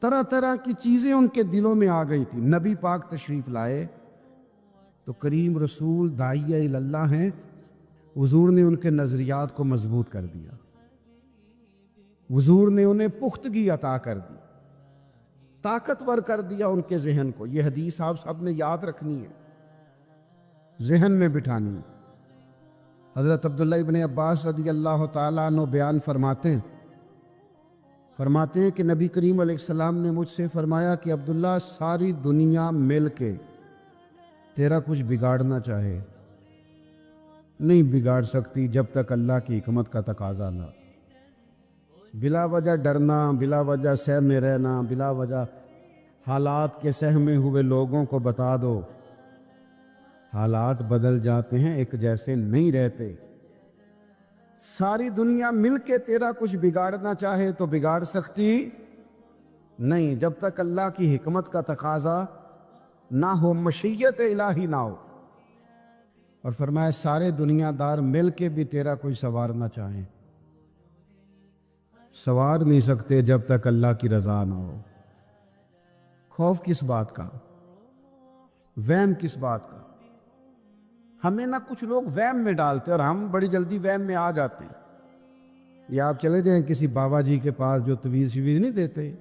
S1: طرح طرح کی چیزیں ان کے دلوں میں آ گئی تھی۔ نبی پاک تشریف لائے تو کریم رسول داعیہ الی اللہ ہیں، حضور نے ان کے نظریات کو مضبوط کر دیا، حضور نے انہیں پختگی عطا کر دی، طاقتور کر دیا ان کے ذہن کو۔ یہ حدیث آپ سب نے یاد رکھنی ہے، ذہن میں بٹھانی ہے۔ حضرت عبداللہ ابن عباس رضی اللہ تعالیٰ عنہ بیان فرماتے ہیں کہ نبی کریم علیہ السلام نے مجھ سے فرمایا کہ عبداللہ، ساری دنیا مل کے تیرا کچھ بگاڑنا چاہے نہیں بگاڑ سکتی جب تک اللہ کی حکمت کا تقاضا نہ۔ بلا وجہ ڈرنا، بلا وجہ سہ میں رہنا، بلا وجہ حالات کے سہمے ہوئے لوگوں کو بتا دو، حالات بدل جاتے ہیں، ایک جیسے نہیں رہتے۔ ساری دنیا مل کے تیرا کچھ بگاڑنا چاہے تو بگاڑ سکتی نہیں جب تک اللہ کی حکمت کا تقاضا نہ ہو، مشیت الہی نہ ہو۔ اور فرمایا سارے دنیا دار مل کے بھی تیرا کوئی سنوارنا چاہیں، سنوار نہیں سکتے جب تک اللہ کی رضا نہ ہو۔ خوف کس بات کا، وہم کس بات کا؟ ہمیں نہ کچھ لوگ وہم میں ڈالتے اور ہم بڑی جلدی وہم میں آ جاتے ہیں۔ یا آپ چلے جائیں کسی بابا جی کے پاس جو تویز نہیں دیتے،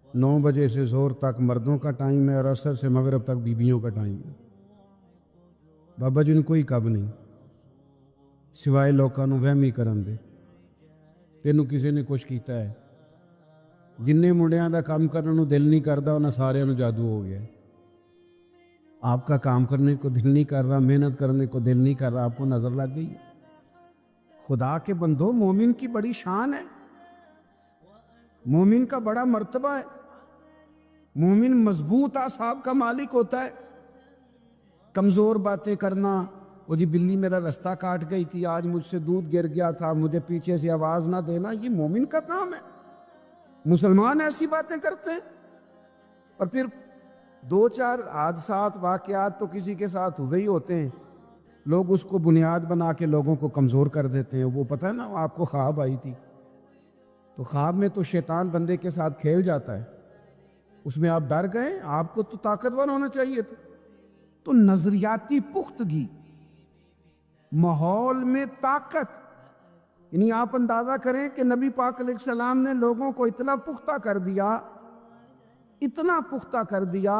S1: 9 بجے سے زور تک مردوں کا ٹائم ہے اور عصر سے مغرب تک بیویوں کا ٹائم ہے۔ بابا جی نے کوئی کب نہیں، سوائے لوگوں نوں وہمی کرن دے۔ تینوں کسی نے کچھ کیتا ہے؟ جننے منڈیاں دا کام کرنے نوں دل نہیں کردا انہاں سارے نوں جادو ہو گیا ہے۔ آپ کا کام کرنے کو دل نہیں کر رہا، محنت کرنے کو دل نہیں کر رہا، آپ کو نظر لگ گئی؟ خدا کے بندو، مومن کی بڑی شان ہے، مومن کا بڑا مرتبہ ہے، مومن مضبوط اعصاب کا مالک ہوتا ہے۔ کمزور باتیں کرنا، وہ جی بلی میرا رستہ کاٹ گئی تھی، آج مجھ سے دودھ گر گیا تھا، مجھے پیچھے سے آواز نہ دینا، یہ مومن کا کام ہے۔ مسلمان ایسی باتیں کرتے ہیں اور پھر دو چار حادثات واقعات تو کسی کے ساتھ ہوئے ہی ہوتے ہیں، لوگ اس کو بنیاد بنا کے لوگوں کو کمزور کر دیتے ہیں۔ وہ پتہ ہے نا، آپ کو خواب آئی تھی، تو خواب میں تو شیطان بندے کے ساتھ کھیل جاتا ہے، اس میں آپ ڈر گئے، آپ کو تو طاقتور ہونا چاہیے تھا۔ تو نظریاتی پختگی، ماحول میں طاقت، یعنی آپ اندازہ کریں کہ نبی پاک علیہ السلام نے لوگوں کو اتنا پختہ کر دیا، اتنا پختہ کر دیا،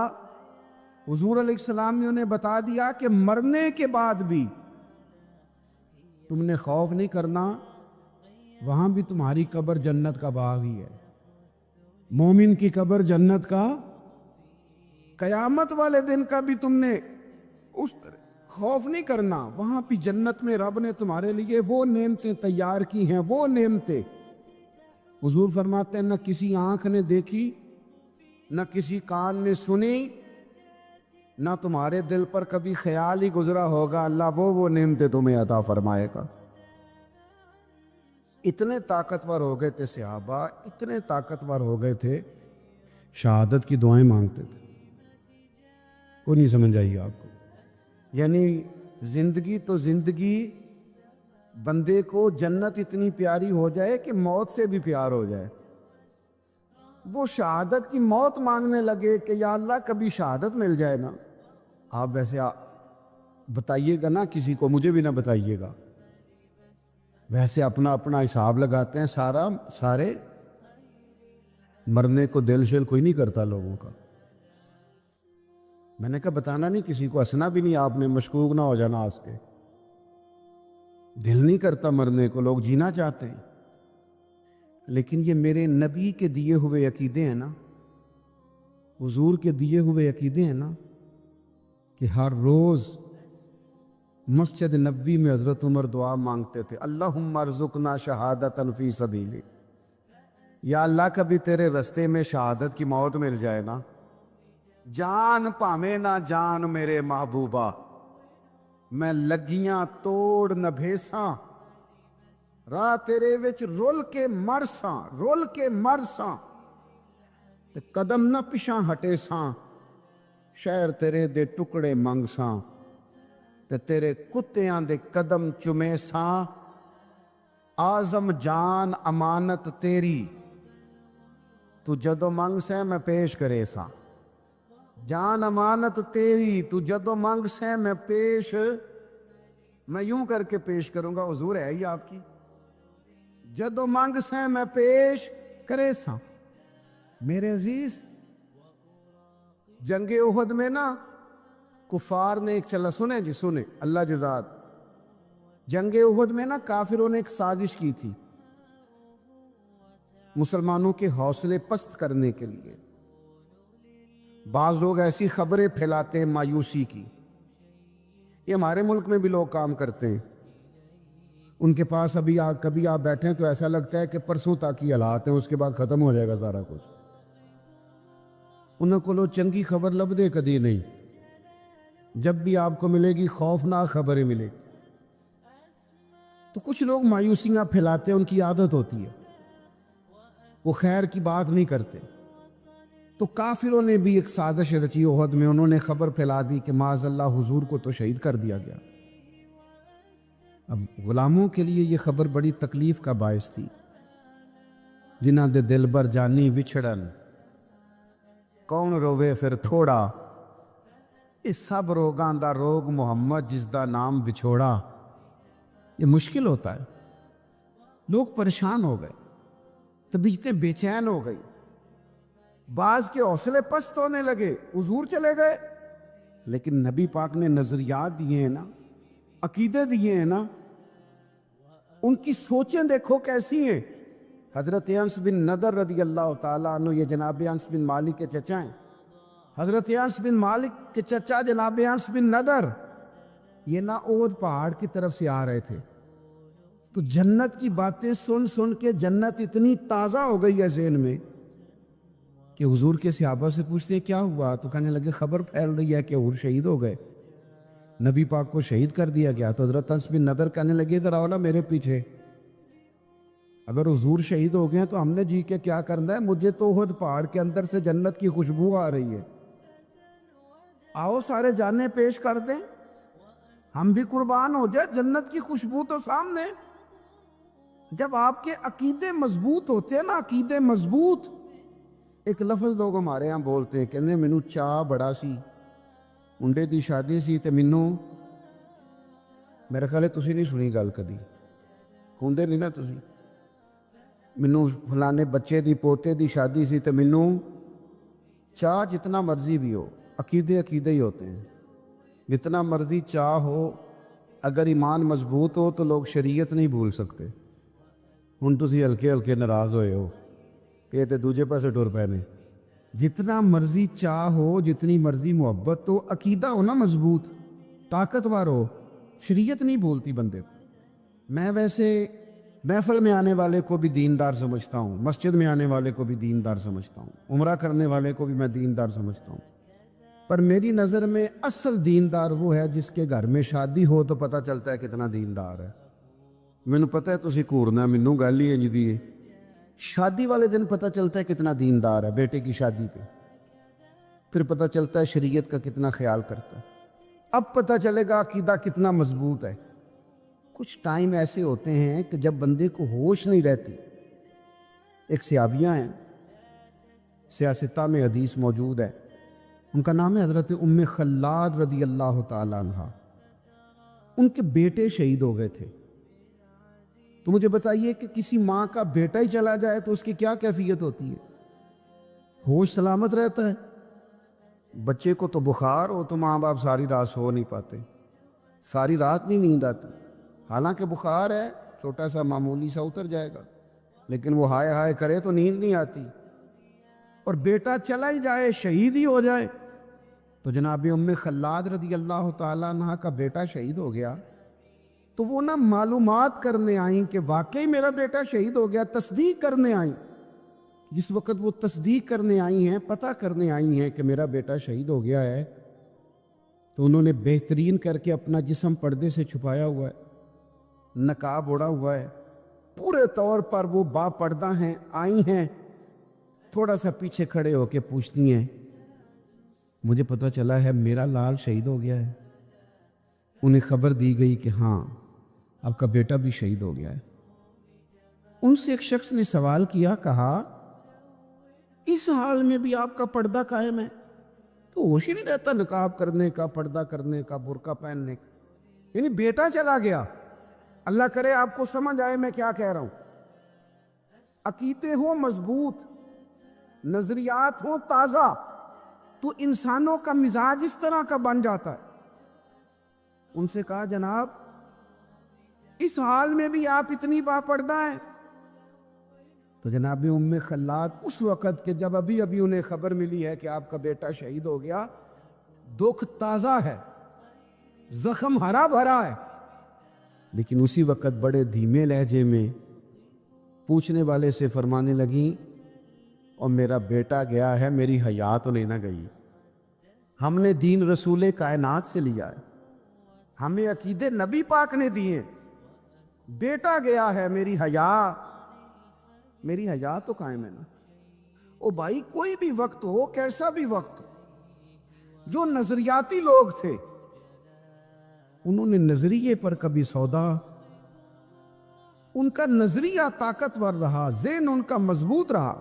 S1: حضور علیہ السلام نے انہیں بتا دیا کہ مرنے کے بعد بھی تم نے خوف نہیں کرنا، وہاں بھی تمہاری قبر جنت کا باغ ہی ہے، مومن کی قبر جنت کا، قیامت والے دن کا بھی تم نے اس طرح خوف نہیں کرنا، وہاں بھی جنت میں رب نے تمہارے لیے وہ نعمتیں تیار کی ہیں، وہ نعمتیں حضور فرماتے ہیں نہ کسی آنکھ نے دیکھی، نہ کسی کان نے سنی، نہ تمہارے دل پر کبھی خیال ہی گزرا ہوگا اللہ وہ نعمتیں تمہیں عطا فرمائے گا۔ اتنے طاقتور ہو گئے تھے صحابہ، اتنے طاقتور ہو گئے تھے، شہادت کی دعائیں مانگتے تھے۔ کوئی نہیں سمجھ آئی آپ کو؟ یعنی زندگی تو زندگی، بندے کو جنت اتنی پیاری ہو جائے کہ موت سے بھی پیار ہو جائے، وہ شہادت کی موت مانگنے لگے کہ یا اللہ کبھی شہادت مل جائے نا۔ آپ ویسے بتائیے گا نا کسی کو، مجھے بھی نہ بتائیے گا، ویسے اپنا اپنا حساب لگاتے ہیں، سارے مرنے کو دل شل کوئی نہیں کرتا لوگوں کا۔ میں نے کہا بتانا نہیں کسی کو، ہنسنا بھی نہیں آپ نے، مشکوک نہ ہو جانا ہنس کے۔ دل نہیں کرتا مرنے کو، لوگ جینا چاہتے ہیں، لیکن یہ میرے نبی کے دیے ہوئے عقیدے ہیں نا، حضور کے دیے ہوئے عقیدے ہیں نا، کہ ہر روز مسجد نبوی میں حضرت عمر دعا مانگتے تھے، اللہم ارزقنا شہادتا فی سبیلی، یا اللہ کبھی تیرے رستے میں شہادت کی موت مل جائے نا، جان پاویں نہ جان میرے محبوبہ، میں لگیاں توڑ نہ بھیساں، راہ تیرے وچ رول کے مرساں، تے قدم نہ پچھاں ہٹے ساں، شہر تیرے دے ٹکڑے منگ ساں، تے تیرے کتیاں دے قدم چمے ساں، آزم جان امانت تیری، تو جدو منگ سے میں پیش کرے ساں، جان امانت تیری، تو جدو منگ سے میں یوں کر کے پیش کروں گا، حضور ہے ہی آپ کی، جدو منگ سے میں پیش کرے ساں۔ میرے عزیز، جنگ احد میں نا کفار نے ایک سنیں جی، سنیں اللہ جزاد، جنگ احد میں نا کافروں نے ایک سازش کی تھی مسلمانوں کے حوصلے پست کرنے کے لیے۔ بعض لوگ ایسی خبریں پھیلاتے ہیں مایوسی کی، یہ ہمارے ملک میں بھی لوگ کام کرتے ہیں، ان کے پاس کبھی آپ بیٹھیں تو ایسا لگتا ہے کہ پرسوں تک ہی حالات ہیں، اس کے بعد ختم ہو جائے گا سارا کچھ۔ انہوں کو لو چنگی خبر لب دے کدی نہیں، جب بھی آپ کو ملے گی خوفناک خبریں ملے گی۔ تو کچھ لوگ مایوسیاں پھیلاتے ہیں، ان کی عادت ہوتی ہے، وہ خیر کی بات نہیں کرتے۔ تو کافروں نے بھی ایک سازش رچی احد میں، انہوں نے خبر پھیلا دی کہ معاذ اللہ حضور کو تو شہید کر دیا گیا۔ اب غلاموں کے لیے یہ خبر بڑی تکلیف کا باعث تھی، جنہاں دے دل بر جانی وچھڑن، کون روے پھر تھوڑا، اس سب روگاں دا روگ محمد جس دا نام وچھوڑا۔ یہ مشکل ہوتا ہے، لوگ پریشان ہو گئے، طبیعتیں بے چین ہو گئی، بعض کے حوصلے پست ہونے لگے، حضور چلے گئے، لیکن نبی پاک نے نظریات دیے ہیں نا، عقیدے دیے ہیں نا، ان کی سوچیں دیکھو کیسی ہیں۔ حضرت انس بن نضر رضی اللہ تعالیٰ عنہ، یہ جناب انس بن مالک کے چچا ہیں، حضرت انس بن مالک کے چچا جناب انس بن نضر، یہ نا احد پہاڑ کی طرف سے آ رہے تھے، تو جنت کی باتیں سن کے جنت اتنی تازہ ہو گئی ہے ذہن میں کہ حضور کے صحابہ سے پوچھتے ہیں کیا ہوا، تو کہنے لگے خبر پھیل رہی ہے کہ حضور شہید ہو گئے، نبی پاک کو شہید کر دیا گیا۔ تو حضرت انس بن نضر کہنے لگے ادھر آؤ نا میرے پیچھے، اگر حضور شہید ہو گئے ہیں تو ہم نے جی کے کیا کرنا ہے، مجھے تو احد پہاڑ کے اندر سے جنت کی خوشبو آ رہی ہے،
S2: آؤ سارے جانے پیش کر دیں، ہم بھی قربان ہو جائے، جنت کی خوشبو تو سامنے۔ جب آپ کے عقیدے مضبوط ہوتے ہیں نا، عقیدے مضبوط، ایک لفظ لوگ ہمارے ہاں بولتے ہیں، کہنے مینوں چاہ بڑا سی، منڈے دی شادی سی تے مینوں، میرا خیال ہے تسی نہیں سنی گل کدی، ہوندے نہیں نا تسی، مینوں فلانے بچے دی پوتے دی شادی سی تے مینوں چاہ جتنا مرضی بھی ہو، عقیدے عقیدے ہی ہوتے ہیں، جتنا مرضی چاہ ہو، اگر ایمان مضبوط ہو تو لوگ شریعت نہیں بھول سکتے۔ ہن تسی ہلکے ہلکے ناراض ہوئے ہو کہ یہ تے دوجے پاسے ٹر پے نے، جتنا مرضی چاہ ہو، جتنی مرضی محبت ہو، عقیدہ ہو نا مضبوط، طاقتور ہو، شریعت نہیں بولتی بندے کو۔ میں ویسے محفل میں آنے والے کو بھی دیندار سمجھتا ہوں، مسجد میں آنے والے کو بھی دیندار سمجھتا ہوں، عمرہ کرنے والے کو بھی میں دیندار سمجھتا ہوں، پر میری نظر میں اصل دیندار وہ ہے جس کے گھر میں شادی ہو تو پتہ چلتا ہے کتنا دیندار ہے۔ مینوں پتہ ہے تسی گھورنا، مینوں گل ہی انج دی ہے، شادی والے دن پتہ چلتا ہے کتنا دیندار ہے بیٹے کی شادی پہ، پھر پتہ چلتا ہے شریعت کا کتنا خیال کرتا ہے، اب پتہ چلے گا عقیدہ کتنا مضبوط ہے۔ کچھ ٹائم ایسے ہوتے ہیں کہ جب بندے کو ہوش نہیں رہتی۔ ایک صحابیہ ہیں، سیاستہ میں حدیث موجود ہے، ان کا نام ہے حضرت ام خلاد رضی اللہ تعالیٰ عنہ۔ ان کے بیٹے شہید ہو گئے تھے۔ تو مجھے بتائیے کہ کسی ماں کا بیٹا ہی چلا جائے تو اس کی کیا کیفیت ہوتی ہے؟ ہوش سلامت رہتا ہے؟ بچے کو تو بخار ہو تو ماں باپ ساری رات سو نہیں پاتے، ساری رات نہیں نیند آتی، حالانکہ بخار ہے چھوٹا سا معمولی سا اتر جائے گا، لیکن وہ ہائے ہائے کرے تو نیند نہیں آتی۔ اور بیٹا چلا ہی جائے، شہید ہی ہو جائے، تو جناب ام خلاد رضی اللہ تعالیٰ عنہ کا بیٹا شہید ہو گیا، تو وہ نہ معلومات کرنے آئیں کہ واقعی میرا بیٹا شہید ہو گیا، تصدیق کرنے آئیں۔ جس وقت وہ تصدیق کرنے آئی ہیں، پتہ کرنے آئی ہیں کہ میرا بیٹا شہید ہو گیا ہے، تو انہوں نے بہترین کر کے اپنا جسم پردے سے چھپایا ہوا ہے، نقاب اوڑھا ہوا ہے، پورے طور پر وہ با پردہ ہیں، آئی ہیں، تھوڑا سا پیچھے کھڑے ہو کے پوچھتی ہیں، مجھے پتہ چلا ہے میرا لال شہید ہو گیا ہے۔ انہیں خبر دی گئی کہ ہاں آپ کا بیٹا بھی شہید ہو گیا ہے۔ ان سے ایک شخص نے سوال کیا، کہا اس حال میں بھی آپ کا پردہ قائم ہے؟ تو ہوش ہی نہیں رہتا نقاب کرنے کا، پردہ کرنے کا، برقع پہننے کا، یعنی بیٹا چلا گیا۔ اللہ کرے آپ کو سمجھ آئے میں کیا کہہ رہا ہوں۔ عقیدے ہوں مضبوط، نظریات ہوں تازہ، تو انسانوں کا مزاج اس طرح کا بن جاتا ہے۔ ان سے کہا جناب اس حال میں بھی آپ اتنی با پردہ ہیں؟ تو جناب ام خلاد اس وقت کہ جب ابھی انہیں خبر ملی ہے کہ آپ کا بیٹا شہید ہو گیا، دکھ تازہ ہے، زخم ہرا بھرا ہے، لیکن اسی وقت بڑے دھیمے لہجے میں پوچھنے والے سے فرمانے لگیں، اور میرا بیٹا گیا ہے، میری حیا تو نہیں نہ گئی، ہم نے دین رسول کائنات سے لیا ہے، ہمیں عقیدے نبی پاک نے دیے، بیٹا گیا ہے، میری حیا تو قائم ہے نا۔ او بھائی کوئی بھی وقت ہو، کیسا بھی وقت ہو، جو نظریاتی لوگ تھے انہوں نے نظریے پر کبھی سودا، ان کا نظریہ طاقتور رہا، ذہن ان کا مضبوط رہا۔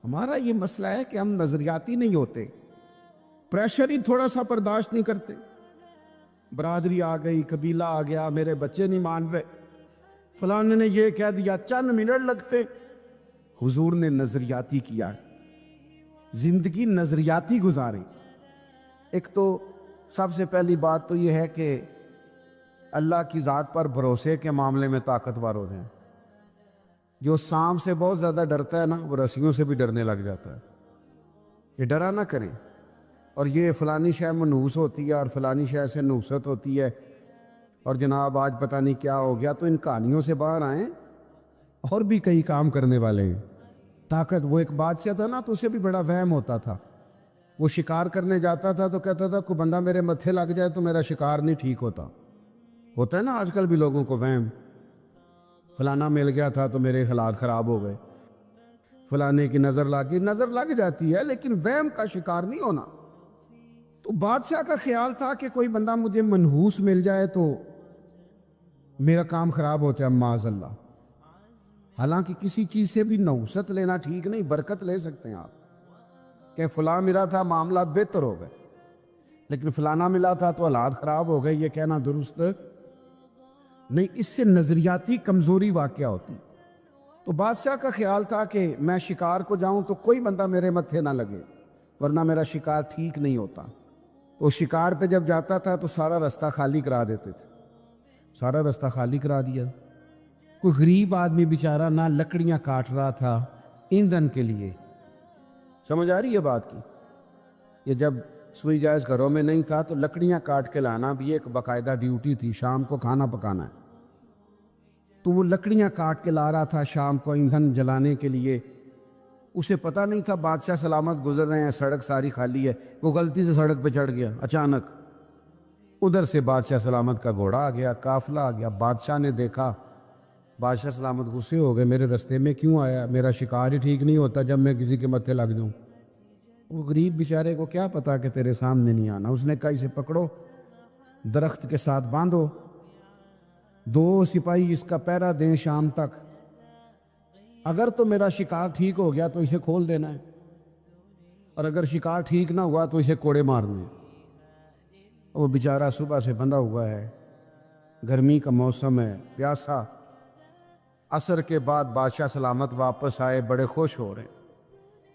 S2: ہمارا یہ مسئلہ ہے کہ ہم نظریاتی نہیں ہوتے، پریشر ہی تھوڑا سا برداشت نہیں کرتے، برادری آ گئی، قبیلہ آ گیا، میرے بچے نہیں مان رہے، فلانے نے یہ کہہ دیا، چند منٹ لگتے۔ حضور نے نظریاتی کیا، زندگی نظریاتی گزاری۔ ایک تو سب سے پہلی بات تو یہ ہے کہ اللہ کی ذات پر بھروسے کے معاملے میں طاقتور ہو جائیں۔ جو سانپ سے بہت زیادہ ڈرتا ہے نا، وہ رسیوں سے بھی ڈرنے لگ جاتا ہے۔ یہ ڈرا نہ کریں، اور یہ فلانی شے منحوس ہوتی ہے اور فلانی شے سے نحوست ہوتی ہے، اور جناب آج پتہ نہیں کیا ہو گیا، تو ان کہانیوں سے باہر آئیں، اور بھی کئی کام کرنے والے ہیں۔ طاقت، وہ ایک بادشاہ تھا نا، تو اسے بھی بڑا وہم ہوتا تھا، وہ شکار کرنے جاتا تھا تو کہتا تھا کوئی بندہ میرے متھے لگ جائے تو میرا شکار نہیں ٹھیک ہوتا ہے نا آج کل بھی لوگوں کو وہم، فلانا مل گیا تھا تو میرے حالات خراب ہو گئے، فلانے کی نظر لگ جاتی ہے، لیکن وہم کا شکار نہیں ہونا۔ تو بادشاہ کا خیال تھا کہ کوئی بندہ مجھے منحوس مل جائے تو میرا کام خراب ہو جائے معاذ اللہ. حالانکہ کسی چیز سے بھی نحوست لینا ٹھیک نہیں. برکت لے سکتے ہیں آپ کہ فلاں ملا تھا معاملات بہتر ہو گئے, لیکن فلانا ملا تھا تو حالات خراب ہو گئے, یہ کہنا درست نہیں. اس سے نظریاتی کمزوری واقع ہوتی. تو بادشاہ کا خیال تھا کہ میں شکار کو جاؤں تو کوئی بندہ میرے متھے نہ لگے, ورنہ میرا شکار ٹھیک نہیں ہوتا. تو شکار پہ جب جاتا تھا تو سارا رستہ خالی کرا دیتے تھے. سارا رستہ خالی کرا دیا. کوئی غریب آدمی بیچارہ نہ لکڑیاں کاٹ رہا تھا ایندھن کے لیے. سمجھ آ رہی ہے بات کی؟ یہ جب سوئی جائز گھروں میں نہیں تھا تو لکڑیاں کاٹ کے لانا بھی ایک باقاعدہ ڈیوٹی تھی. شام کو کھانا پکانا ہے تو وہ لکڑیاں کاٹ کے لا رہا تھا شام کو ایندھن جلانے کے لیے. اسے پتہ نہیں تھا بادشاہ سلامت گزر رہے ہیں, سڑک ساری خالی ہے. وہ غلطی سے سڑک پہ چڑھ گیا اچانک. ادھر سے بادشاہ سلامت کا گھوڑا آ گیا, قافلہ آ گیا. بادشاہ نے دیکھا, بادشاہ سلامت غصے ہو گئے, میرے رستے میں کیوں آیا؟ میرا شکار ہی ٹھیک نہیں ہوتا جب میں کسی کے متھے لگ جاؤں. وہ غریب بیچارے کو کیا پتا کہ تیرے سامنے نہیں آنا. اس نے کہا اسے پکڑو, درخت کے ساتھ باندھو, 2 سپاہی اس کا پہرا دیں شام تک. اگر تو میرا شکار ٹھیک ہو گیا تو اسے کھول دینا ہے, اور اگر شکار ٹھیک نہ ہوا تو اسے کوڑے مارنے ہیں. وہ بیچارہ صبح سے بندھا ہوا ہے, گرمی کا موسم ہے, پیاسا. عصر کے بعد بادشاہ سلامت واپس آئے, بڑے خوش ہو رہے ہیں.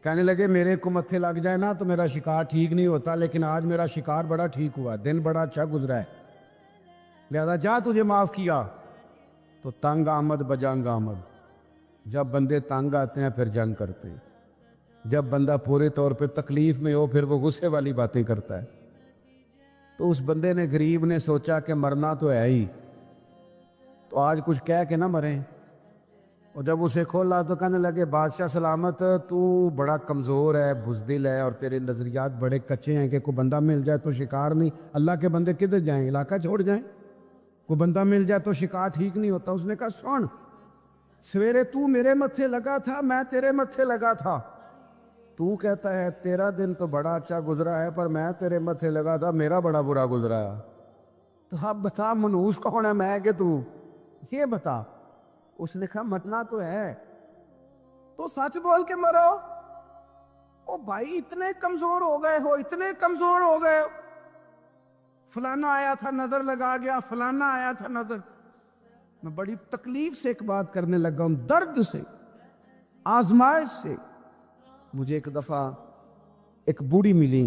S2: کہنے لگے میرے کو متھے لگ جائے نا تو میرا شکار ٹھیک نہیں ہوتا, لیکن آج میرا شکار بڑا ٹھیک ہوا, دن بڑا اچھا گزرا ہے, لہذا جا تجھے معاف کیا. تو تنگ آمد بجنگ آمد. جب بندے تنگ آتے ہیں پھر جنگ کرتے ہیں. جب بندہ پورے طور پہ تکلیف میں ہو پھر وہ غصے والی باتیں کرتا ہے. تو اس بندے نے, غریب نے سوچا کہ مرنا تو ہے ہی, تو آج کچھ کہہ کے نہ مریں. اور جب اسے کھولا تو کہنے لگے بادشاہ سلامت تو بڑا کمزور ہے, بزدل ہے, اور تیرے نظریات بڑے کچے ہیں کہ کوئی بندہ مل جائے تو شکار نہیں. اللہ کے بندے کدھر جائیں, علاقہ چھوڑ جائیں؟ کوئی بندہ مل جائے تو شکار ٹھیک نہیں ہوتا. اس نے کہا سن, سویرے تو میرے متھے لگا تھا, میں تیرے متھے لگا تھا. تو کہتا ہے تیرا دن تو بڑا اچھا گزرا ہے, پر میں تیرے متھے لگا تھا, میرا بڑا برا گزرا ہے. تو اب بتا منحوس کون ہے, میں کہ تو؟ یہ بتا. اس نے کہا مرنا تو ہے, تو سچ بول کے مرو. او بھائی اتنے کمزور ہو گئے ہو, اتنے کمزور ہو گئے. فلانا آیا تھا نظر لگا گیا, فلانا آیا تھا نظر. میں بڑی تکلیف سے ایک بات کرنے لگا ہوں, درد سے, آزمائش سے. مجھے ایک دفعہ ایک بوڑھی ملی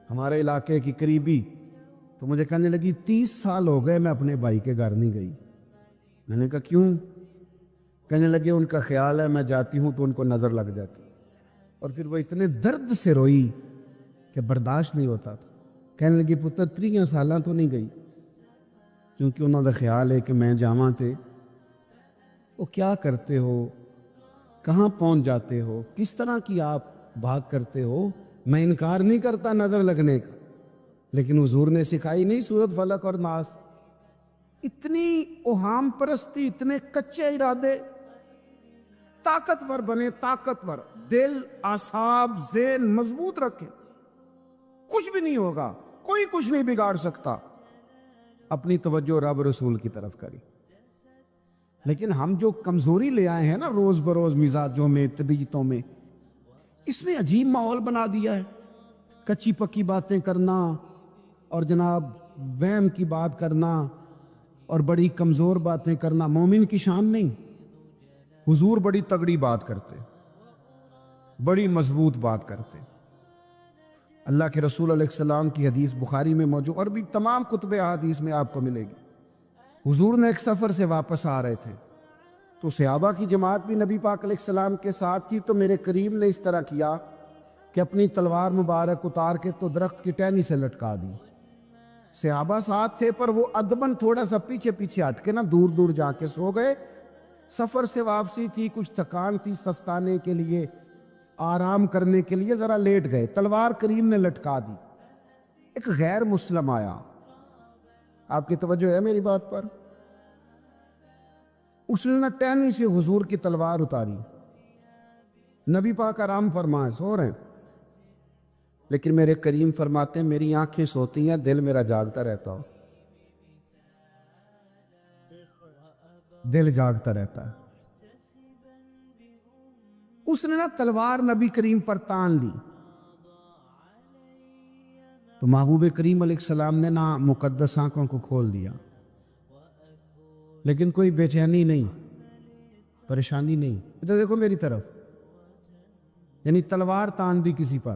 S2: ہمارے علاقے کی قریبی, تو مجھے کہنے لگی 30 سال ہو گئے میں اپنے بھائی کے گھر نہیں گئی. میں نے کہا کیوں؟ کہنے لگے ان کا خیال ہے میں جاتی ہوں تو ان کو نظر لگ جاتی. اور پھر وہ اتنے درد سے روئی کہ برداشت نہیں ہوتا تھا. کہنے لگی پتر 30 سالاں تو نہیں گئی, کیونکہ انہوں کا خیال ہے کہ میں جاواں تے وہ کیا کرتے ہو, کہاں پہنچ جاتے ہو, کس طرح کی آپ بات کرتے ہو. میں انکار نہیں کرتا نظر لگنے کا, لیکن حضور نے سکھائی نہیں سورت فلق اور ناس. اتنی اوہام پرستی, اتنے کچے ارادے. طاقتور بنے, طاقتور دل, اعصاب, ذہن مضبوط رکھے, کچھ بھی نہیں ہوگا, کوئی کچھ نہیں بگاڑ سکتا. اپنی توجہ رب رسول کی طرف کری. لیکن ہم جو کمزوری لے آئے ہیں نا روز بروز مزاجوں میں, طبیعتوں میں, اس نے عجیب ماحول بنا دیا ہے. کچی پکی باتیں کرنا اور جناب وہم کی بات کرنا اور بڑی کمزور باتیں کرنا مومن کی شان نہیں. حضور بڑی تگڑی بات کرتے, بڑی مضبوط بات کرتے. اللہ کے رسول علیہ السلام کی حدیث بخاری میں موجود, اور بھی تمام کتب احادیث میں آپ کو ملے گی. حضور نے ایک سفر سے واپس آ رہے تھے, تو صحابہ کی جماعت بھی نبی پاک علیہ السلام کے ساتھ تھی. تو میرے کریم نے اس طرح کیا کہ اپنی تلوار مبارک اتار کے تو درخت کی ٹہنی سے لٹکا دی. صحابہ ساتھ تھے پر وہ ادباً تھوڑا سا پیچھے پیچھے ہٹ کے نا دور دور جا کے سو گئے. سفر سے واپسی تھی, کچھ تھکان تھی, سستانے کے لیے, آرام کرنے کے لیے ذرا لیٹ گئے. تلوار کریم نے لٹکا دی. ایک غیر مسلم آیا, آپ کی توجہ ہے میری بات پر, اس نے نہ ٹہنی سے حضور کی تلوار اتاری. نبی پاک آرام فرمائے, سو رہے ہیں,
S1: لیکن میرے کریم فرماتے ہیں میری آنکھیں سوتی ہیں، دل میرا جاگتا رہتا ہو،
S2: دل جاگتا رہتا ہے۔ اس نے نا تلوار نبی کریم پر تان لی تو محبوب کریم علیہ السلام نے نا مقدس آنکھوں کو کھول دیا، لیکن کوئی بے چینی نہیں، پریشانی نہیں۔ ادھر دیکھو میری طرف، یعنی تلوار تان دی کسی پر۔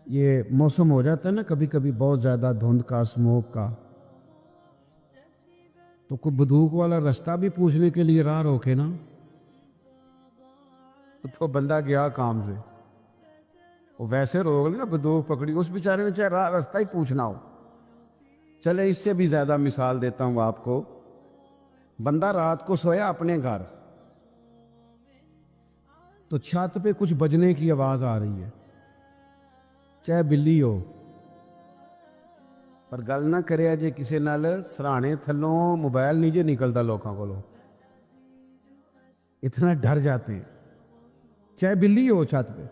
S2: یہ موسم ہو جاتا ہے نا کبھی کبھی بہت زیادہ دھند کا، اسموک کا، تو کوئی بندوق والا رستہ بھی پوچھنے کے لیے راہ روکے نا تو بندہ گیا کام سے، وہ ویسے روک لے نا، بندوق پکڑی، اس بیچارے نے چاہے راستہ ہی پوچھنا ہو۔ چلے اس سے بھی زیادہ مثال دیتا ہوں آپ کو۔ بندہ رات کو سویا اپنے گھر، تو چھت پہ کچھ بجنے کی آواز آ رہی ہے، چاہے بلی ہو، پر گل نہ کرے جے کسی نال سرانے تھلوں موبائل نہیں جے نکلتا لوکاں کو، اتنا ڈر جاتے ہیں، چاہے بلی ہو چھت پہ،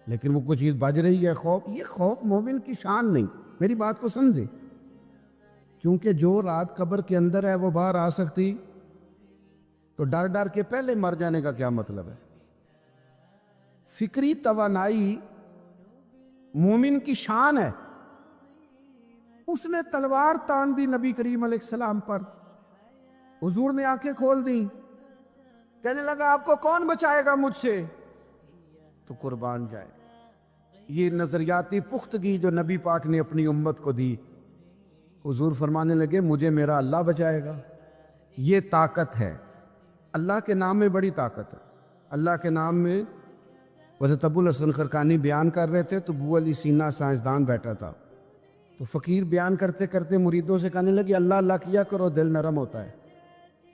S2: لیکن وہ کوئی چیز بج رہی ہے، خوف۔ یہ خوف مومن کی شان نہیں، میری بات کو سمجھے، کیونکہ جو رات قبر کے اندر ہے وہ باہر آ سکتی، تو ڈر ڈر کے پہلے مر جانے کا کیا مطلب ہے؟ فکری توانائی مومن کی شان ہے۔ اس نے تلوار تان دی نبی کریم علیہ السلام پر، حضور نے آنکھیں کھول دی، کہنے لگا آپ کو کون بچائے گا مجھ سے؟ تو قربان جائے۔ یہ نظریاتی پختگی جو نبی پاک نے اپنی امت کو دی، حضور فرمانے لگے مجھے میرا اللہ بچائے گا۔ یہ طاقت ہے، اللہ کے نام میں بڑی طاقت ہے۔ اللہ کے نام میں حضرت ابو الحسن خرقانی بیان کر رہے تھے تو ابو علی سینا سائنسدان بیٹھا تھا، تو فقیر بیان کرتے کرتے مریدوں سے کہنے لگے اللہ اللہ کیا کرو، دل نرم ہوتا ہے۔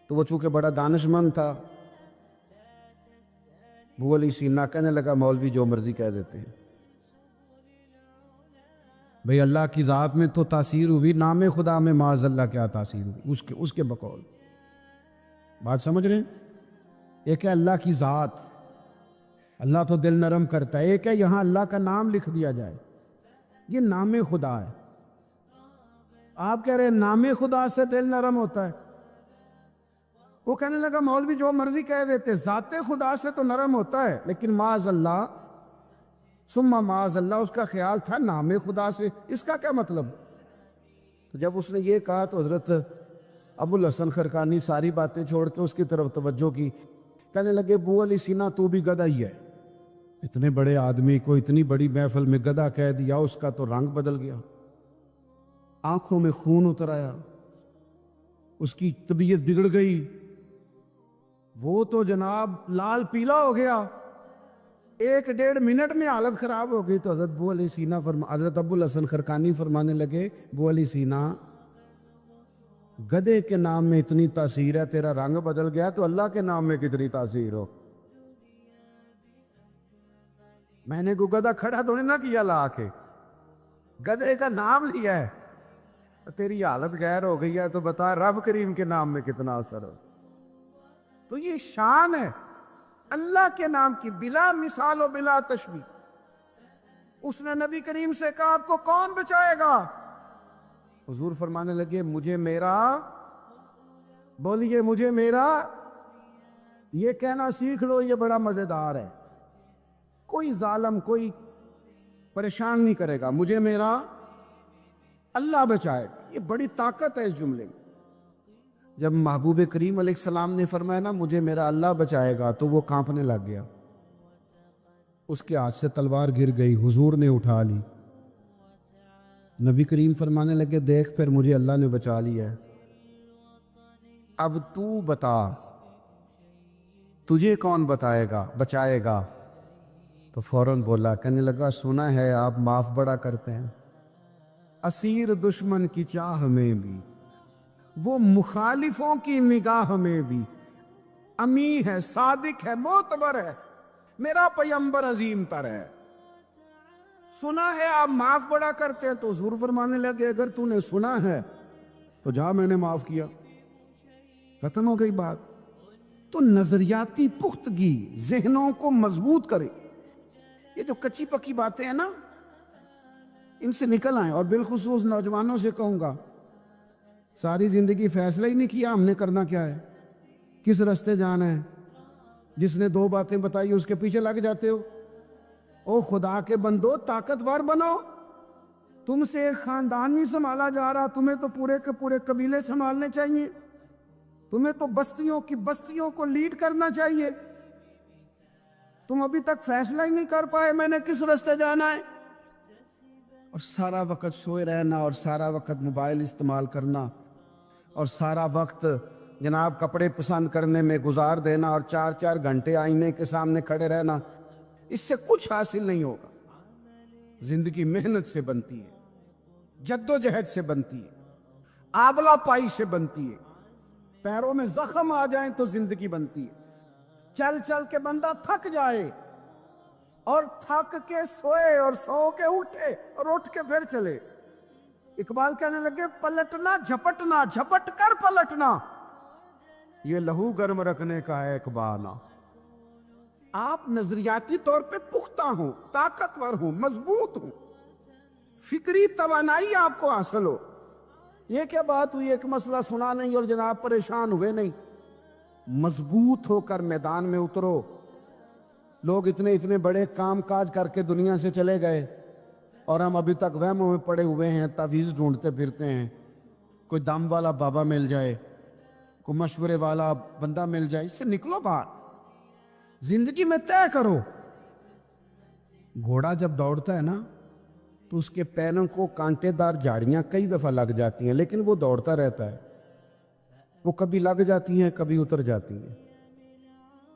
S2: تو وہ چونکہ بڑا دانش مند تھا، ابو علی سینا کہنے لگا مولوی جو مرضی کہہ دیتے ہیں، بھئی اللہ کی ذات میں تو تاثیر ہوئی، نام خدا میں معاذ اللہ کیا تاثیر ہوئی، اس کے بقول۔ بات سمجھ رہے ہیں؟ ایک ہے اللہ کی ذات، اللہ تو دل نرم کرتا ہے، ایک ہے یہاں اللہ کا نام لکھ دیا جائے، یہ نام خدا ہے۔ آپ کہہ رہے ہیں نام خدا سے دل نرم ہوتا ہے، وہ کہنے لگا مولوی جو مرضی کہہ دیتے، ذات خدا سے تو نرم ہوتا ہے، لیکن معاذ اللہ ثم معاذ اللہ اس کا خیال تھا نام خدا سے، اس کا کیا مطلب؟ تو جب اس نے یہ کہا تو حضرت ابو الحسن خرقانی ساری باتیں چھوڑ کے اس کی طرف توجہ کی، کہنے لگے ابو علی سینا تو بھی گدھا ہی ہے، اتنے بڑے آدمی کو اتنی بڑی محفل میں گدھا کہہ دیا، اس کا تو رنگ بدل گیا، آنکھوں میں خون اتر آیا، اس کی طبیعت بگڑ گئی، وہ تو جناب لال پیلا ہو گیا، 1-1.5 منٹ میں حالت خراب ہو گئی۔ تو حضرت ابو علی سینا حضرت ابو الحسن خرقانی فرمانے لگے ابو علی سینا گدھے کے نام میں اتنی تاثیر ہے، تیرا رنگ بدل گیا تو اللہ کے نام میں کتنی تاثیر ہو؟ میں نے کوئی گدھا کھڑا تو نہیں نہ کیا لا کے، گدھے کا نام لیا ہے، تیری حالت غیر ہو گئی ہے، تو بتا رب کریم کے نام میں کتنا اثر ہو۔ تو یہ شان ہے اللہ کے نام کی، بلا مثال و بلا تشبیہ۔ اس نے نبی کریم سے کہا آپ کو کون بچائے گا؟ حضور فرمانے لگے مجھے میرا، بولیے مجھے میرا، یہ کہنا سیکھ لو، یہ بڑا مزیدار ہے، کوئی ظالم کوئی پریشان نہیں کرے گا، مجھے میرا اللہ بچائے گا۔ یہ بڑی طاقت ہے اس جملے میں۔ جب محبوب کریم علیہ السلام نے فرمایا نا مجھے میرا اللہ بچائے گا، تو وہ کانپنے لگ گیا، اس کے ہاتھ سے تلوار گر گئی، حضور نے اٹھا لی، نبی کریم فرمانے لگے دیکھ پھر مجھے اللہ نے بچا لیا ہے، اب تو بتا تجھے کون بچائے گا؟ تو فوراً بولا، کہنے لگا سنا ہے آپ معاف بڑا کرتے ہیں، اسیر دشمن کی چاہ میں بھی، وہ مخالفوں کی نگاہ میں بھی امی ہے، صادق ہے، معتبر ہے، میرا پیغمبر عظیم تر ہے، سنا ہے آپ معاف بڑا کرتے ہیں۔ تو حضور فرمانے لگے اگر تو نے سنا ہے تو جا، میں نے معاف کیا، ختم ہو گئی بات۔ تو نظریاتی پختگی ذہنوں کو مضبوط کرے، یہ جو کچی پکی باتیں ہیں نا، ان سے نکل آئیں. اور بالخصوص نوجوانوں سے کہوں گا، ساری زندگی فیصلہ ہی نہیں کیا ہم نے کرنا کیا ہے، کس راستے جانا ہے. جس نے 2 باتیں بتائی اس کے پیچھے لگ جاتے ہو. او خدا کے بندو، طاقتور بنو. تم سے ایک خاندان نہیں سنبھالا جا رہا، تمہیں تو پورے کے پورے قبیلے سنبھالنے چاہیے. تمہیں تو بستیوں کی بستیوں کو لیڈ کرنا چاہیے. تم ابھی تک فیصلہ ہی نہیں کر پائے میں نے کس راستے جانا ہے. اور سارا وقت سوئے رہنا، اور سارا وقت موبائل استعمال کرنا، اور سارا وقت جناب کپڑے پسند کرنے میں گزار دینا، اور 4 گھنٹے آئینے کے سامنے کھڑے رہنا. اس سے کچھ حاصل نہیں ہوگا. زندگی محنت سے بنتی ہے، جد و جہد سے بنتی ہے، آبلہ پائی سے بنتی ہے. پیروں میں زخم آ جائیں تو زندگی بنتی ہے. چل چل کے بندہ تھک جائے، اور تھک کے سوئے، اور سو کے اٹھے، اور اٹھ کے پھر چلے. اقبال کہنے لگے پلٹنا جھپٹنا، جھپٹ کر پلٹنا، یہ لہو گرم رکھنے کا ہے ایک بہانہ. آپ نظریاتی طور پہ پختہ ہوں، طاقتور ہوں، مضبوط ہوں، فکری توانائی آپ کو حاصل ہو. یہ کیا بات ہوئی ایک مسئلہ سنا نہیں اور جناب پریشان ہوئے نہیں. مضبوط ہو کر میدان میں اترو. لوگ اتنے بڑے کام کاج کر کے دنیا سے چلے گئے، اور ہم ابھی تک وہموں میں پڑے ہوئے ہیں، تعویذ ڈھونڈتے پھرتے ہیں. کوئی دم والا بابا مل جائے، کوئی مشورے والا بندہ مل جائے. اس سے نکلو باہر، زندگی میں طے کرو. گھوڑا جب دوڑتا ہے نا تو اس کے پیروں کو کانٹے دار جھاڑیاں کئی دفعہ لگ جاتی ہیں، لیکن وہ دوڑتا رہتا ہے. وہ کبھی لگ جاتی ہیں، کبھی اتر جاتی ہیں،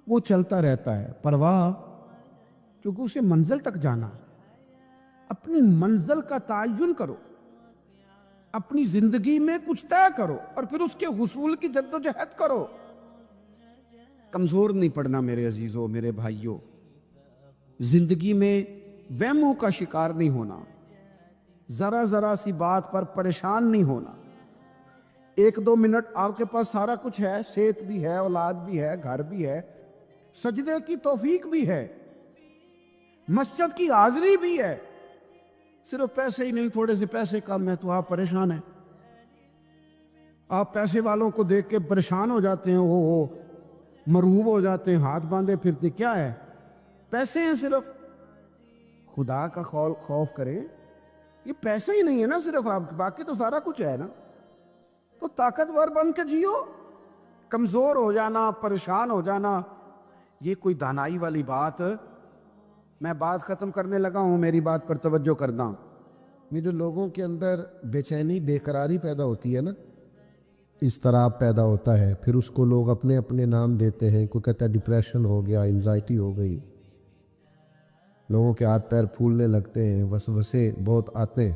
S2: وہ چلتا رہتا ہے. پرواہ، کیونکہ اسے منزل تک جانا. اپنی منزل کا تعین کرو، اپنی زندگی میں کچھ طے کرو، اور پھر اس کے حصول کی جد و جہد کرو. کمزور نہیں پڑنا میرے عزیزوں، میرے بھائیوں. زندگی میں وہموں کا شکار نہیں ہونا، ذرا سی بات پر پریشان نہیں ہونا. 1-2 منٹ آپ کے پاس سارا کچھ ہے، صحت بھی ہے، اولاد بھی ہے، گھر بھی ہے، سجدے کی توفیق بھی ہے، مسجد کی حاضری بھی ہے. صرف پیسے ہی نہیں، تھوڑے سے پیسے کم ہے تو آپ پریشان ہیں. آپ پیسے والوں کو دیکھ کے پریشان ہو جاتے ہیں، وہ مرعوب ہو جاتے ہیں، ہاتھ باندھے پھرتے. کیا ہے؟ پیسے ہیں صرف. خدا کا خوف کرے، یہ پیسے ہی نہیں ہے نا صرف آپ کے، باقی تو سارا کچھ ہے نا. تو طاقتور بن کے جیو. کمزور ہو جانا، پریشان ہو جانا، یہ کوئی دانائی والی بات. میں بات ختم کرنے لگا ہوں، میری بات پر توجہ کرنا. یہ جو لوگوں کے اندر بے چینی، بے قراری پیدا ہوتی ہے نا، اضطراب پیدا ہوتا ہے، پھر اس کو لوگ اپنے اپنے نام دیتے ہیں. کوئی کہتا ہے ڈپریشن ہو گیا، انزائٹی ہو گئی، لوگوں کے ہاتھ پیر پھولنے لگتے ہیں، وسوسے بہت آتے ہیں.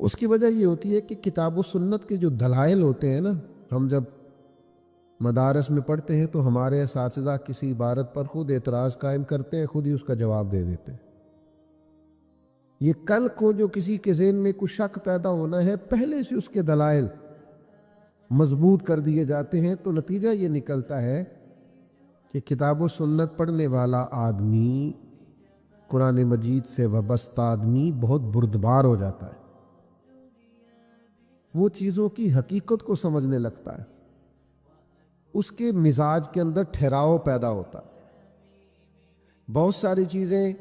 S2: اس کی وجہ یہ ہوتی ہے کہ کتاب و سنت کے جو دلائل ہوتے ہیں نا، ہم جب مدارس میں پڑھتے ہیں تو ہمارے اساتذہ کسی عبارت پر خود اعتراض قائم کرتے ہیں، خود ہی اس کا جواب دے دیتے ہیں. یہ کل کو جو کسی کے ذہن میں کچھ شک پیدا ہونا ہے، پہلے سے اس کے دلائل مضبوط کر دیے جاتے ہیں. تو نتیجہ یہ نکلتا ہے کہ کتاب و سنت پڑھنے والا آدمی، قرآن مجید سے وابستہ آدمی بہت بردبار ہو جاتا ہے. وہ چیزوں کی حقیقت کو سمجھنے لگتا ہے، اس کے مزاج کے اندر ٹھہراؤ پیدا ہوتا ہے. بہت ساری چیزیں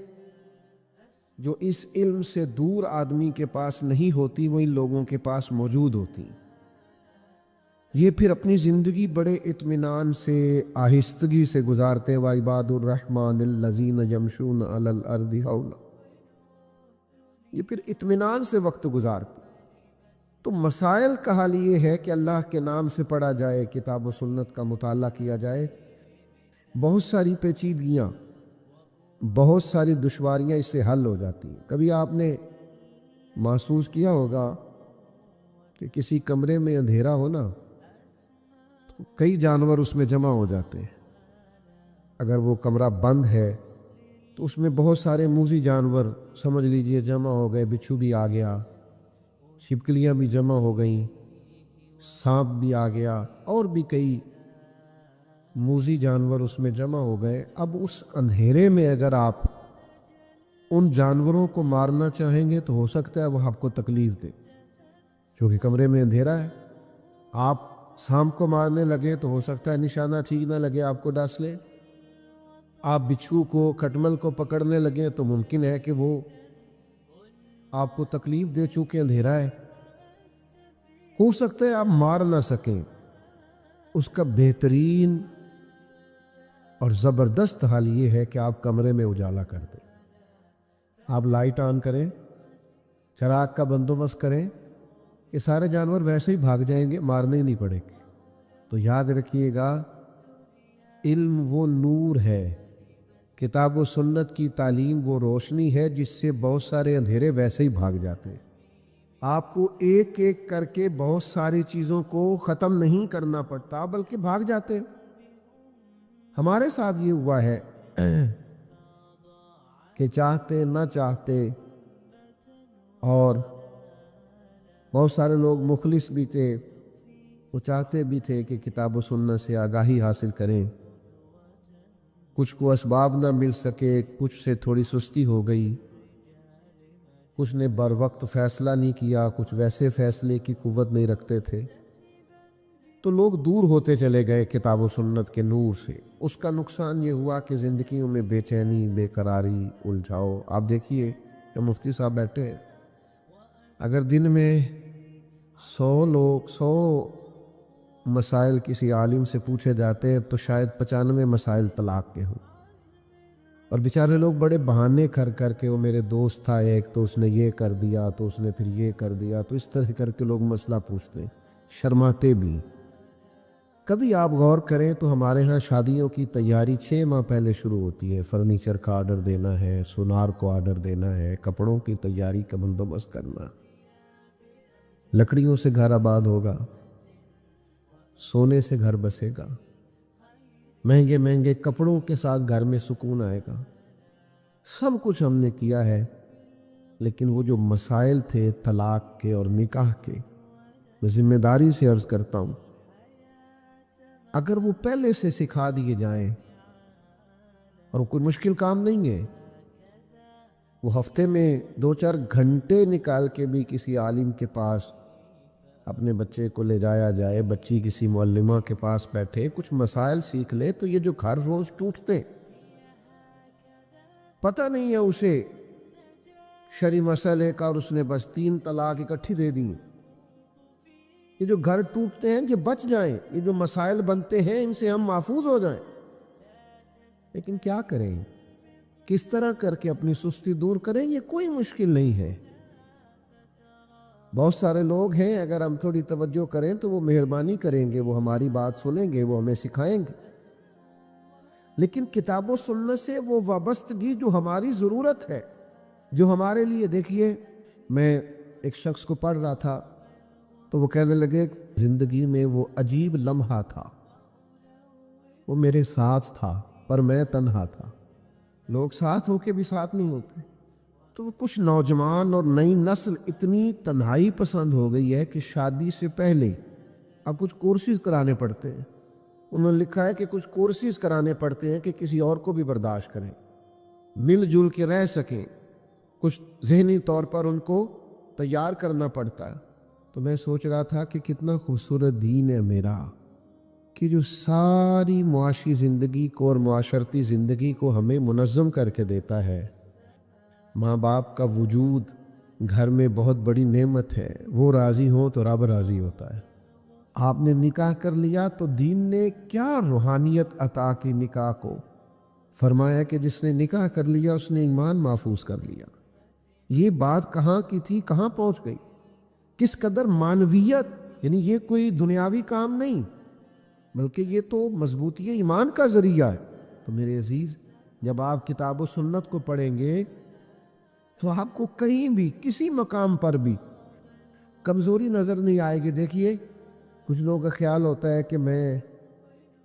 S2: جو اس علم سے دور آدمی کے پاس نہیں ہوتی، وہ ان لوگوں کے پاس موجود ہوتی. یہ پھر اپنی زندگی بڑے اطمینان سے، آہستگی سے گزارتے ہیں. وَعِبَادُ الرَّحْمَنِ الَّذِينَ يَمْشُونَ عَلَى الْأَرْضِ هَوْنًا. یہ پھر اطمینان سے وقت گزارتے. تو مسائل کا حال یہ ہے کہ اللہ کے نام سے پڑھا جائے، کتاب و سنت کا مطالعہ کیا جائے. بہت ساری پیچیدگیاں، بہت ساری دشواریاں اس سے حل ہو جاتی ہیں. کبھی آپ نے محسوس کیا ہوگا کہ کسی کمرے میں اندھیرا ہو نا، تو کئی جانور اس میں جمع ہو جاتے ہیں. اگر وہ کمرہ بند ہے تو اس میں بہت سارے موذی جانور سمجھ لیجئے جمع ہو گئے. بچھو بھی آ گیا، چھپکلیاں بھی جمع ہو گئیں، سانپ بھی آ گیا، اور بھی کئی
S3: موذی جانور اس میں جمع ہو گئے. اب اس اندھیرے میں اگر آپ ان جانوروں کو مارنا چاہیں گے تو ہو سکتا ہے وہ آپ کو تکلیف دے، کیونکہ کمرے میں اندھیرا ہے. آپ سانپ کو مارنے لگے تو ہو سکتا ہے نشانہ ٹھیک نہ لگے، آپ کو ڈس لے. آپ بچھو کو کھٹمل کو پکڑنے لگیں تو ممکن ہے کہ وہ آپ کو تکلیف دے، چونکہ اندھیرا ہے. ہو سکتا ہے آپ مار نہ سکیں. اس کا بہترین اور زبردست حال یہ ہے کہ آپ کمرے میں اجالا کر دیں. آپ لائٹ آن کریں، چراغ کا بندوبست کریں، یہ سارے جانور ویسے ہی بھاگ جائیں گے، مارنے ہی نہیں پڑے گے. تو یاد رکھیے گا، علم وہ نور ہے، کتاب و سنت کی تعلیم وہ روشنی ہے جس سے بہت سارے اندھیرے ویسے ہی بھاگ جاتے ہیں. آپ کو ایک ایک کر کے بہت ساری چیزوں کو ختم نہیں کرنا پڑتا بلکہ بھاگ جاتے ہیں. ہمارے ساتھ یہ ہوا ہے کہ چاہتے نہ چاہتے، اور بہت سارے لوگ مخلص بھی تھے، وہ چاہتے بھی تھے کہ کتاب و سنت سے آگاہی حاصل کریں. کچھ کو اسباب نہ مل سکے، کچھ سے تھوڑی سستی ہو گئی، کچھ نے بر وقت فیصلہ نہیں کیا، کچھ ویسے فیصلے کی قوت نہیں رکھتے تھے. تو لوگ دور ہوتے چلے گئے کتاب و سنت کے نور سے. اس کا نقصان یہ ہوا کہ زندگیوں میں بے چینی، بے قراری، الجھاؤ. آپ دیکھیے کہ مفتی صاحب بیٹھے ہیں، اگر دن میں 100 مسائل کسی عالم سے پوچھے جاتے ہیں تو شاید 95 مسائل طلاق کے ہوں. اور بیچارے لوگ بڑے بہانے کر کے، وہ میرے دوست تھا ایک تو اس نے یہ کر دیا، تو اس نے پھر یہ کر دیا، تو اس طرح کر کے لوگ مسئلہ پوچھتے ہیں، شرماتے بھی. کبھی آپ غور کریں تو ہمارے ہاں شادیوں کی تیاری 6 ماہ پہلے شروع ہوتی ہے. فرنیچر کا آرڈر دینا ہے، سونار کو آرڈر دینا ہے، کپڑوں کی تیاری کا بندوبست کرنا. لکڑیوں سے گھر آباد ہوگا، سونے سے گھر بسے گا، مہنگے مہنگے کپڑوں کے ساتھ گھر میں سکون آئے گا. سب کچھ ہم نے کیا ہے، لیکن وہ جو مسائل تھے طلاق کے اور نکاح کے، میں ذمہ داری سے عرض کرتا ہوں، اگر وہ پہلے سے سکھا دیے جائیں، اور کوئی مشکل کام نہیں ہے، وہ ہفتے میں 2-4 گھنٹے نکال کے بھی کسی عالم کے پاس اپنے بچے کو لے جایا جائے، بچی کسی معلمہ کے پاس بیٹھے کچھ مسائل سیکھ لے، تو یہ جو گھر روز ٹوٹتے، پتہ نہیں ہے اسے شرعی مسئلے کا، اور اس نے بس 3 طلاق اکٹھی دے دی. یہ جو گھر ٹوٹتے ہیں یہ بچ جائیں، یہ جو مسائل بنتے ہیں ان سے ہم محفوظ ہو جائیں. لیکن کیا کریں، کس طرح کر کے اپنی سستی دور کریں، یہ کوئی مشکل نہیں ہے. بہت سارے لوگ ہیں، اگر ہم تھوڑی توجہ کریں تو وہ مہربانی کریں گے، وہ ہماری بات سنیں گے، وہ ہمیں سکھائیں گے. لیکن کتاب و سنت سے وہ وابستگی جو ہماری ضرورت ہے، جو ہمارے لیے، دیکھیے میں ایک شخص کو پڑھ رہا تھا تو وہ کہنے لگے زندگی میں وہ عجیب لمحہ تھا، وہ میرے ساتھ تھا پر میں تنہا تھا. لوگ ساتھ ہو کے بھی ساتھ نہیں ہوتے. تو وہ کچھ نوجوان اور نئی نسل اتنی تنہائی پسند ہو گئی ہے کہ شادی سے پہلے اب کچھ کورسز کرانے پڑتے ہیں. انہوں نے لکھا ہے کہ کچھ کورسز کرانے پڑتے ہیں کہ کسی اور کو بھی برداشت کریں، مل جل کے رہ سکیں. کچھ ذہنی طور پر ان کو تیار کرنا پڑتا ہے. تو میں سوچ رہا تھا کہ کتنا خوبصورت دین ہے میرا، کہ جو ساری معاشی زندگی کو اور معاشرتی زندگی کو ہمیں منظم کر کے دیتا ہے. ماں باپ کا وجود گھر میں بہت بڑی نعمت ہے، وہ راضی ہوں تو رب راضی ہوتا ہے. آپ نے نکاح کر لیا تو دین نے کیا روحانیت عطا کی نکاح کو. فرمایا کہ جس نے نکاح کر لیا اس نے ایمان محفوظ کر لیا. یہ بات کہاں کی تھی، کہاں پہنچ گئی، کس قدر معنویت. یعنی یہ کوئی دنیاوی کام نہیں بلکہ یہ تو مضبوطی ایمان کا ذریعہ ہے. تو میرے عزیز، جب آپ کتاب و سنت کو پڑھیں گے تو آپ کو کہیں بھی کسی مقام پر بھی کمزوری نظر نہیں آئے گی. دیکھیے کچھ لوگوں کا خیال ہوتا ہے کہ میں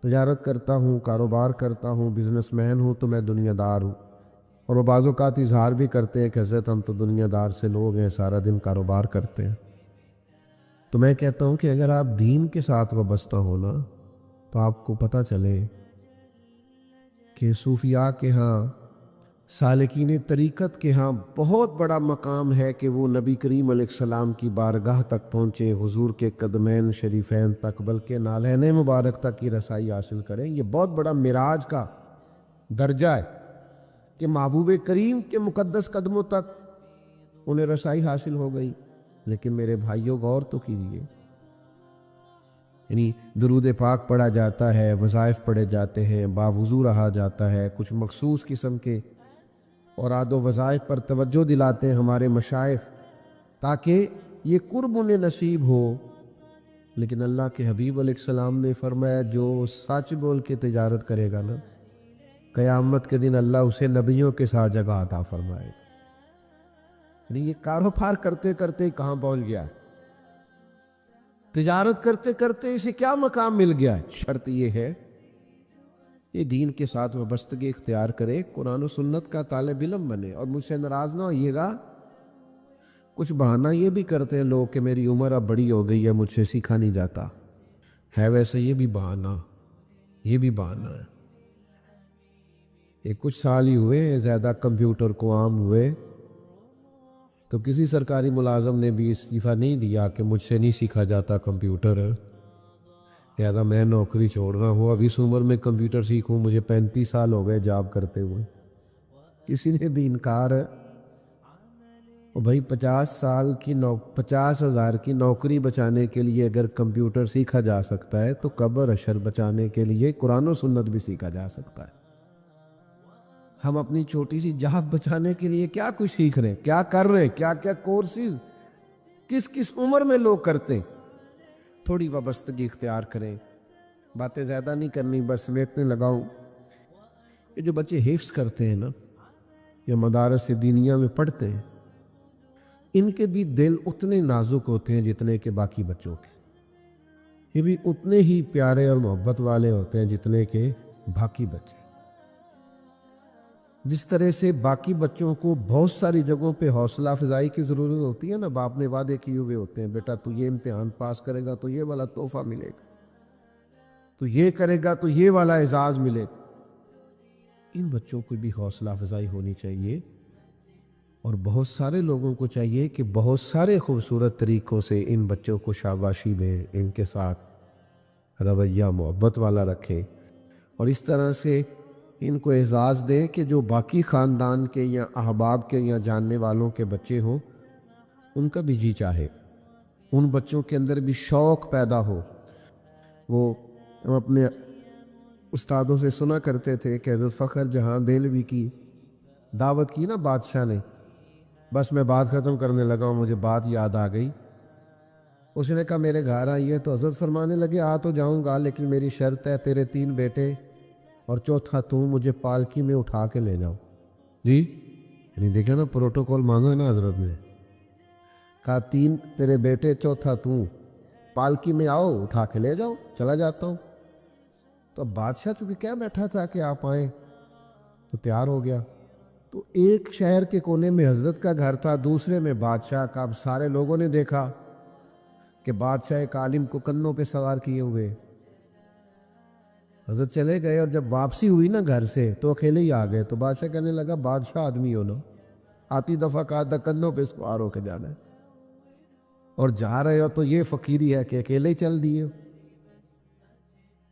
S3: تجارت کرتا ہوں، کاروبار کرتا ہوں، بزنس مین ہوں تو میں دنیا دار ہوں، اور وہ بعض اوقات اظہار بھی کرتے ہیں کہ حضرت ہم تو دنیا دار سے لوگ ہیں، سارا دن کاروبار کرتے ہیں. تو میں کہتا ہوں کہ اگر آپ دین کے ساتھ وابستہ ہونا تو آپ کو پتہ چلے کہ صوفیاء کے ہاں، سالکین طریقت کے ہاں بہت بڑا مقام ہے کہ وہ نبی کریم علیہ السلام کی بارگاہ تک پہنچے، حضور کے قدمین شریفین تک، بلکہ نالین مبارک تک کی رسائی حاصل کریں۔ یہ بہت بڑا معراج کا درجہ ہے کہ محبوب کریم کے مقدس قدموں تک انہیں رسائی حاصل ہو گئی۔ لیکن میرے بھائیوں غور تو کیجیے، یعنی درود پاک پڑھا جاتا ہے، وظائف پڑھے جاتے ہیں، باوضو رہا جاتا ہے، کچھ مخصوص قسم کے اوراد و وظائف پر توجہ دلاتے ہیں ہمارے مشائخ تاکہ یہ قرب انہیں نصیب ہو۔ لیکن اللہ کے حبیب علیہ السلام نے فرمایا جو سچ بول کے تجارت کرے گا نا، قیامت کے دن اللہ اسے نبیوں کے ساتھ جگہ عطا فرمائے گا۔ یعنی یہ کاروبار کرتے کرتے کہاں پہنچ گیا ہے، تجارت کرتے کرتے اسے کیا مقام مل گیا ہے۔ شرط یہ ہے یہ دین کے ساتھ وابستگی اختیار کرے، قرآن و سنت کا طالب علم بنے۔ اور مجھ سے ناراض نہ ہوئیے گا، کچھ بہانہ یہ بھی کرتے ہیں لوگ کہ میری عمر اب بڑی ہو گئی ہے، مجھ سے سیکھا نہیں جاتا ہے۔ ویسے یہ بھی بہانہ ہے۔ یہ کچھ سال ہی ہوئے ہیں زیادہ کمپیوٹر کو عام ہوئے، تو کسی سرکاری ملازم نے بھی استعفیٰ نہیں دیا کہ مجھ سے نہیں سیکھا جاتا کمپیوٹر، لہٰذا میں نوکری چھوڑ رہا ہوں، اب اس عمر میں کمپیوٹر سیکھوں، مجھے 35 سال ہو گئے جاب کرتے ہوئے۔ کسی نے بھی انکار ہے اور بھائی 50,000 کی نوکری بچانے کے لیے اگر کمپیوٹر سیکھا جا سکتا ہے تو قبر اشر بچانے کے لیے قرآن و سنت بھی سیکھا جا سکتا ہے۔ ہم اپنی چھوٹی سی جاب بچانے کے لیے کیا کچھ سیکھ رہے ہیں، کیا کر رہے ہیں، کیا کیا کورسز کس عمر میں لوگ کرتے ہیں۔ تھوڑی وابستگی اختیار کریں، باتیں زیادہ نہیں کرنی، بس سمیٹنے لگاؤں۔ یہ جو بچے حفظ کرتے ہیں نا یا مدارس دینیہ میں پڑھتے ہیں، ان کے بھی دل اتنے نازک ہوتے ہیں جتنے کہ باقی بچوں کے، یہ بھی اتنے ہی پیارے اور محبت والے ہوتے ہیں جتنے کہ باقی بچے۔ جس طرح سے باقی بچوں کو بہت ساری جگہوں پہ حوصلہ افزائی کی ضرورت ہوتی ہے نا، باپ نے وعدے کیے ہوئے ہوتے ہیں، بیٹا تو یہ امتحان پاس کرے گا تو یہ والا تحفہ ملے گا، تو یہ کرے گا تو یہ والا اعزاز ملے گا۔ ان بچوں کو بھی حوصلہ افزائی ہونی چاہیے، اور بہت سارے لوگوں کو چاہیے کہ بہت سارے خوبصورت طریقوں سے ان بچوں کو شاباشی دیں، ان کے ساتھ رویہ محبت والا رکھیں، اور اس طرح سے ان کو اعزاز دیں کہ جو باقی خاندان کے یا احباب کے یا جاننے والوں کے بچے ہوں ان کا بھی جی چاہے، ان بچوں کے اندر بھی شوق پیدا ہو۔ وہ ہم اپنے استادوں سے سنا کرتے تھے کہ حضرت فخر جہاں دہلوی کی دعوت کی نا بادشاہ نے، بس میں بات ختم کرنے لگا ہوں، مجھے بات یاد آ گئی۔ اس نے کہا میرے گھر آئیے، تو حضرت فرمانے لگے آ تو جاؤں گا لیکن میری شرط ہے، تیرے 3 بیٹے اور چوتھا تو مجھے پالکی میں اٹھا کے لے جاؤ۔ جی یعنی دیکھیں نا پروٹوکول مانگا ہے نا حضرت نے، کہا 3 تیرے بیٹے، چوتھا تو، پالکی میں آؤ، اٹھا کے لے جاؤ، چلا جاتا ہوں۔ تو اب بادشاہ چونکہ کہہ بیٹھا تھا کہ آپ آئیں تو تیار ہو گیا۔ تو ایک شہر کے کونے میں حضرت کا گھر تھا، دوسرے میں بادشاہ کا۔ اب سارے لوگوں نے دیکھا کہ بادشاہ ایک عالم کو کندھوں پہ سوار کیے ہوئے۔ حضرت چلے گئے اور جب واپسی ہوئی نا گھر سے تو اکیلے ہی آ گئے۔ تو بادشاہ کہنے لگا بادشاہ آدمی ہو نا، آتی دفعہ کہا تھا کندھوں پہ سوار ہو کے جانا ہے، اور جا رہے ہو تو یہ فقیری ہے کہ اکیلے ہی چل دیے۔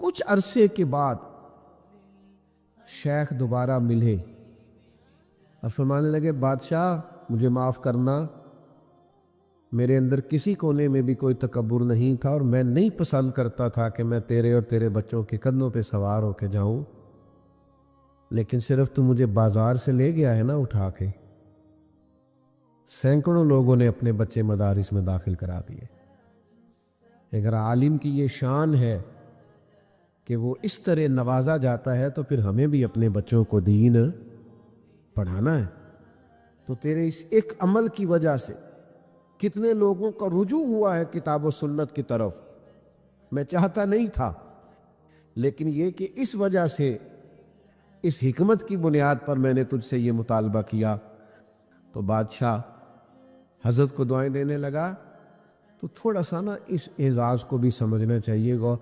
S3: کچھ عرصے کے بعد شیخ دوبارہ ملے اور فرمانے لگے بادشاہ مجھے معاف کرنا، میرے اندر کسی کونے میں بھی کوئی تکبر نہیں تھا، اور میں نہیں پسند کرتا تھا کہ میں تیرے اور تیرے بچوں کے کندھوں پہ سوار ہو کے جاؤں، لیکن صرف تو مجھے بازار سے لے گیا ہے نا اٹھا کے۔ سینکڑوں لوگوں نے اپنے بچے مدارس میں داخل کرا دیے۔ اگر عالم کی یہ شان ہے کہ وہ اس طرح نوازا جاتا ہے تو پھر ہمیں بھی اپنے بچوں کو دین پڑھانا ہے۔ تو تیرے اس ایک عمل کی وجہ سے کتنے لوگوں کا رجوع ہوا ہے کتاب و سنت کی طرف، میں چاہتا نہیں تھا، لیکن یہ کہ اس وجہ سے، اس حکمت کی بنیاد پر میں نے تجھ سے یہ مطالبہ کیا۔ تو بادشاہ حضرت کو دعائیں دینے لگا۔ تو تھوڑا سا نا اس اعزاز کو بھی سمجھنا چاہیے گا۔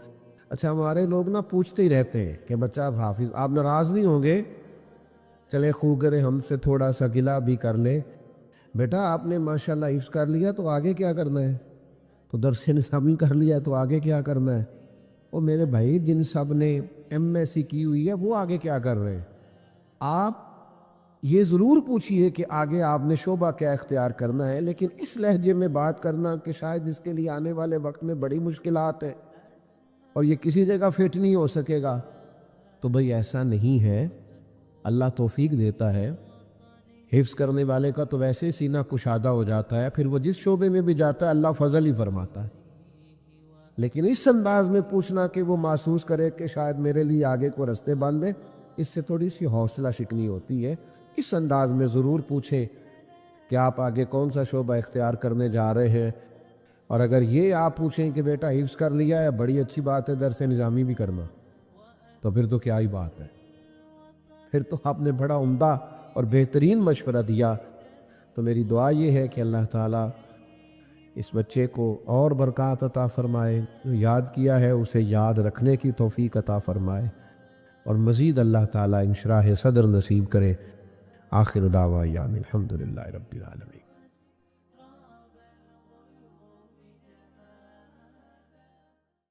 S3: اچھا ہمارے لوگ نا پوچھتے ہی رہتے ہیں کہ بچہ اب حافظ، آپ ناراض نہیں ہوں گے؟ چلے خو کرے ہم سے تھوڑا سا گلہ بھی کر لے، بیٹا آپ نے ماشاءاللہ حفظ کر لیا تو آگے کیا کرنا ہے؟ تو درس نصابی کر لیا تو آگے کیا کرنا ہے؟ وہ میرے بھائی جن سب نے ایم ایس سی کی ہوئی ہے وہ آگے کیا کر رہے ہیں؟ آپ یہ ضرور پوچھئے کہ آگے آپ نے شعبہ کیا اختیار کرنا ہے، لیکن اس لہجے میں بات کرنا کہ شاید اس کے لیے آنے والے وقت میں بڑی مشکلات ہیں اور یہ کسی جگہ فٹ نہیں ہو سکے گا، تو بھئی ایسا نہیں ہے۔ اللہ توفیق دیتا ہے، حفظ کرنے والے کا تو ویسے سینہ کشادہ ہو جاتا ہے، پھر وہ جس شعبے میں بھی جاتا ہے اللہ فضل ہی فرماتا ہے۔ لیکن اس انداز میں پوچھنا کہ وہ محسوس کرے کہ شاید میرے لیے آگے کو رستے بند ہیں، اس سے تھوڑی سی حوصلہ شکنی ہوتی ہے۔ اس انداز میں ضرور پوچھے کہ آپ آگے کون سا شعبہ اختیار کرنے جا رہے ہیں، اور اگر یہ آپ پوچھیں کہ بیٹا حفظ کر لیا ہے، بڑی اچھی بات ہے، درس نظامی بھی کرنا، تو پھر تو کیا ہی بات ہے، پھر تو آپ نے بڑا عمدہ اور بہترین مشورہ دیا۔ تو میری دعا یہ ہے کہ اللہ تعالیٰ اس بچے کو اور برکات عطا فرمائے، جو یاد کیا ہے اسے یاد رکھنے کی توفیق عطا فرمائے، اور مزید اللہ تعالیٰ انشراح صدر نصیب کرے۔ آخر دعوانا الحمدللہ رب العالمین۔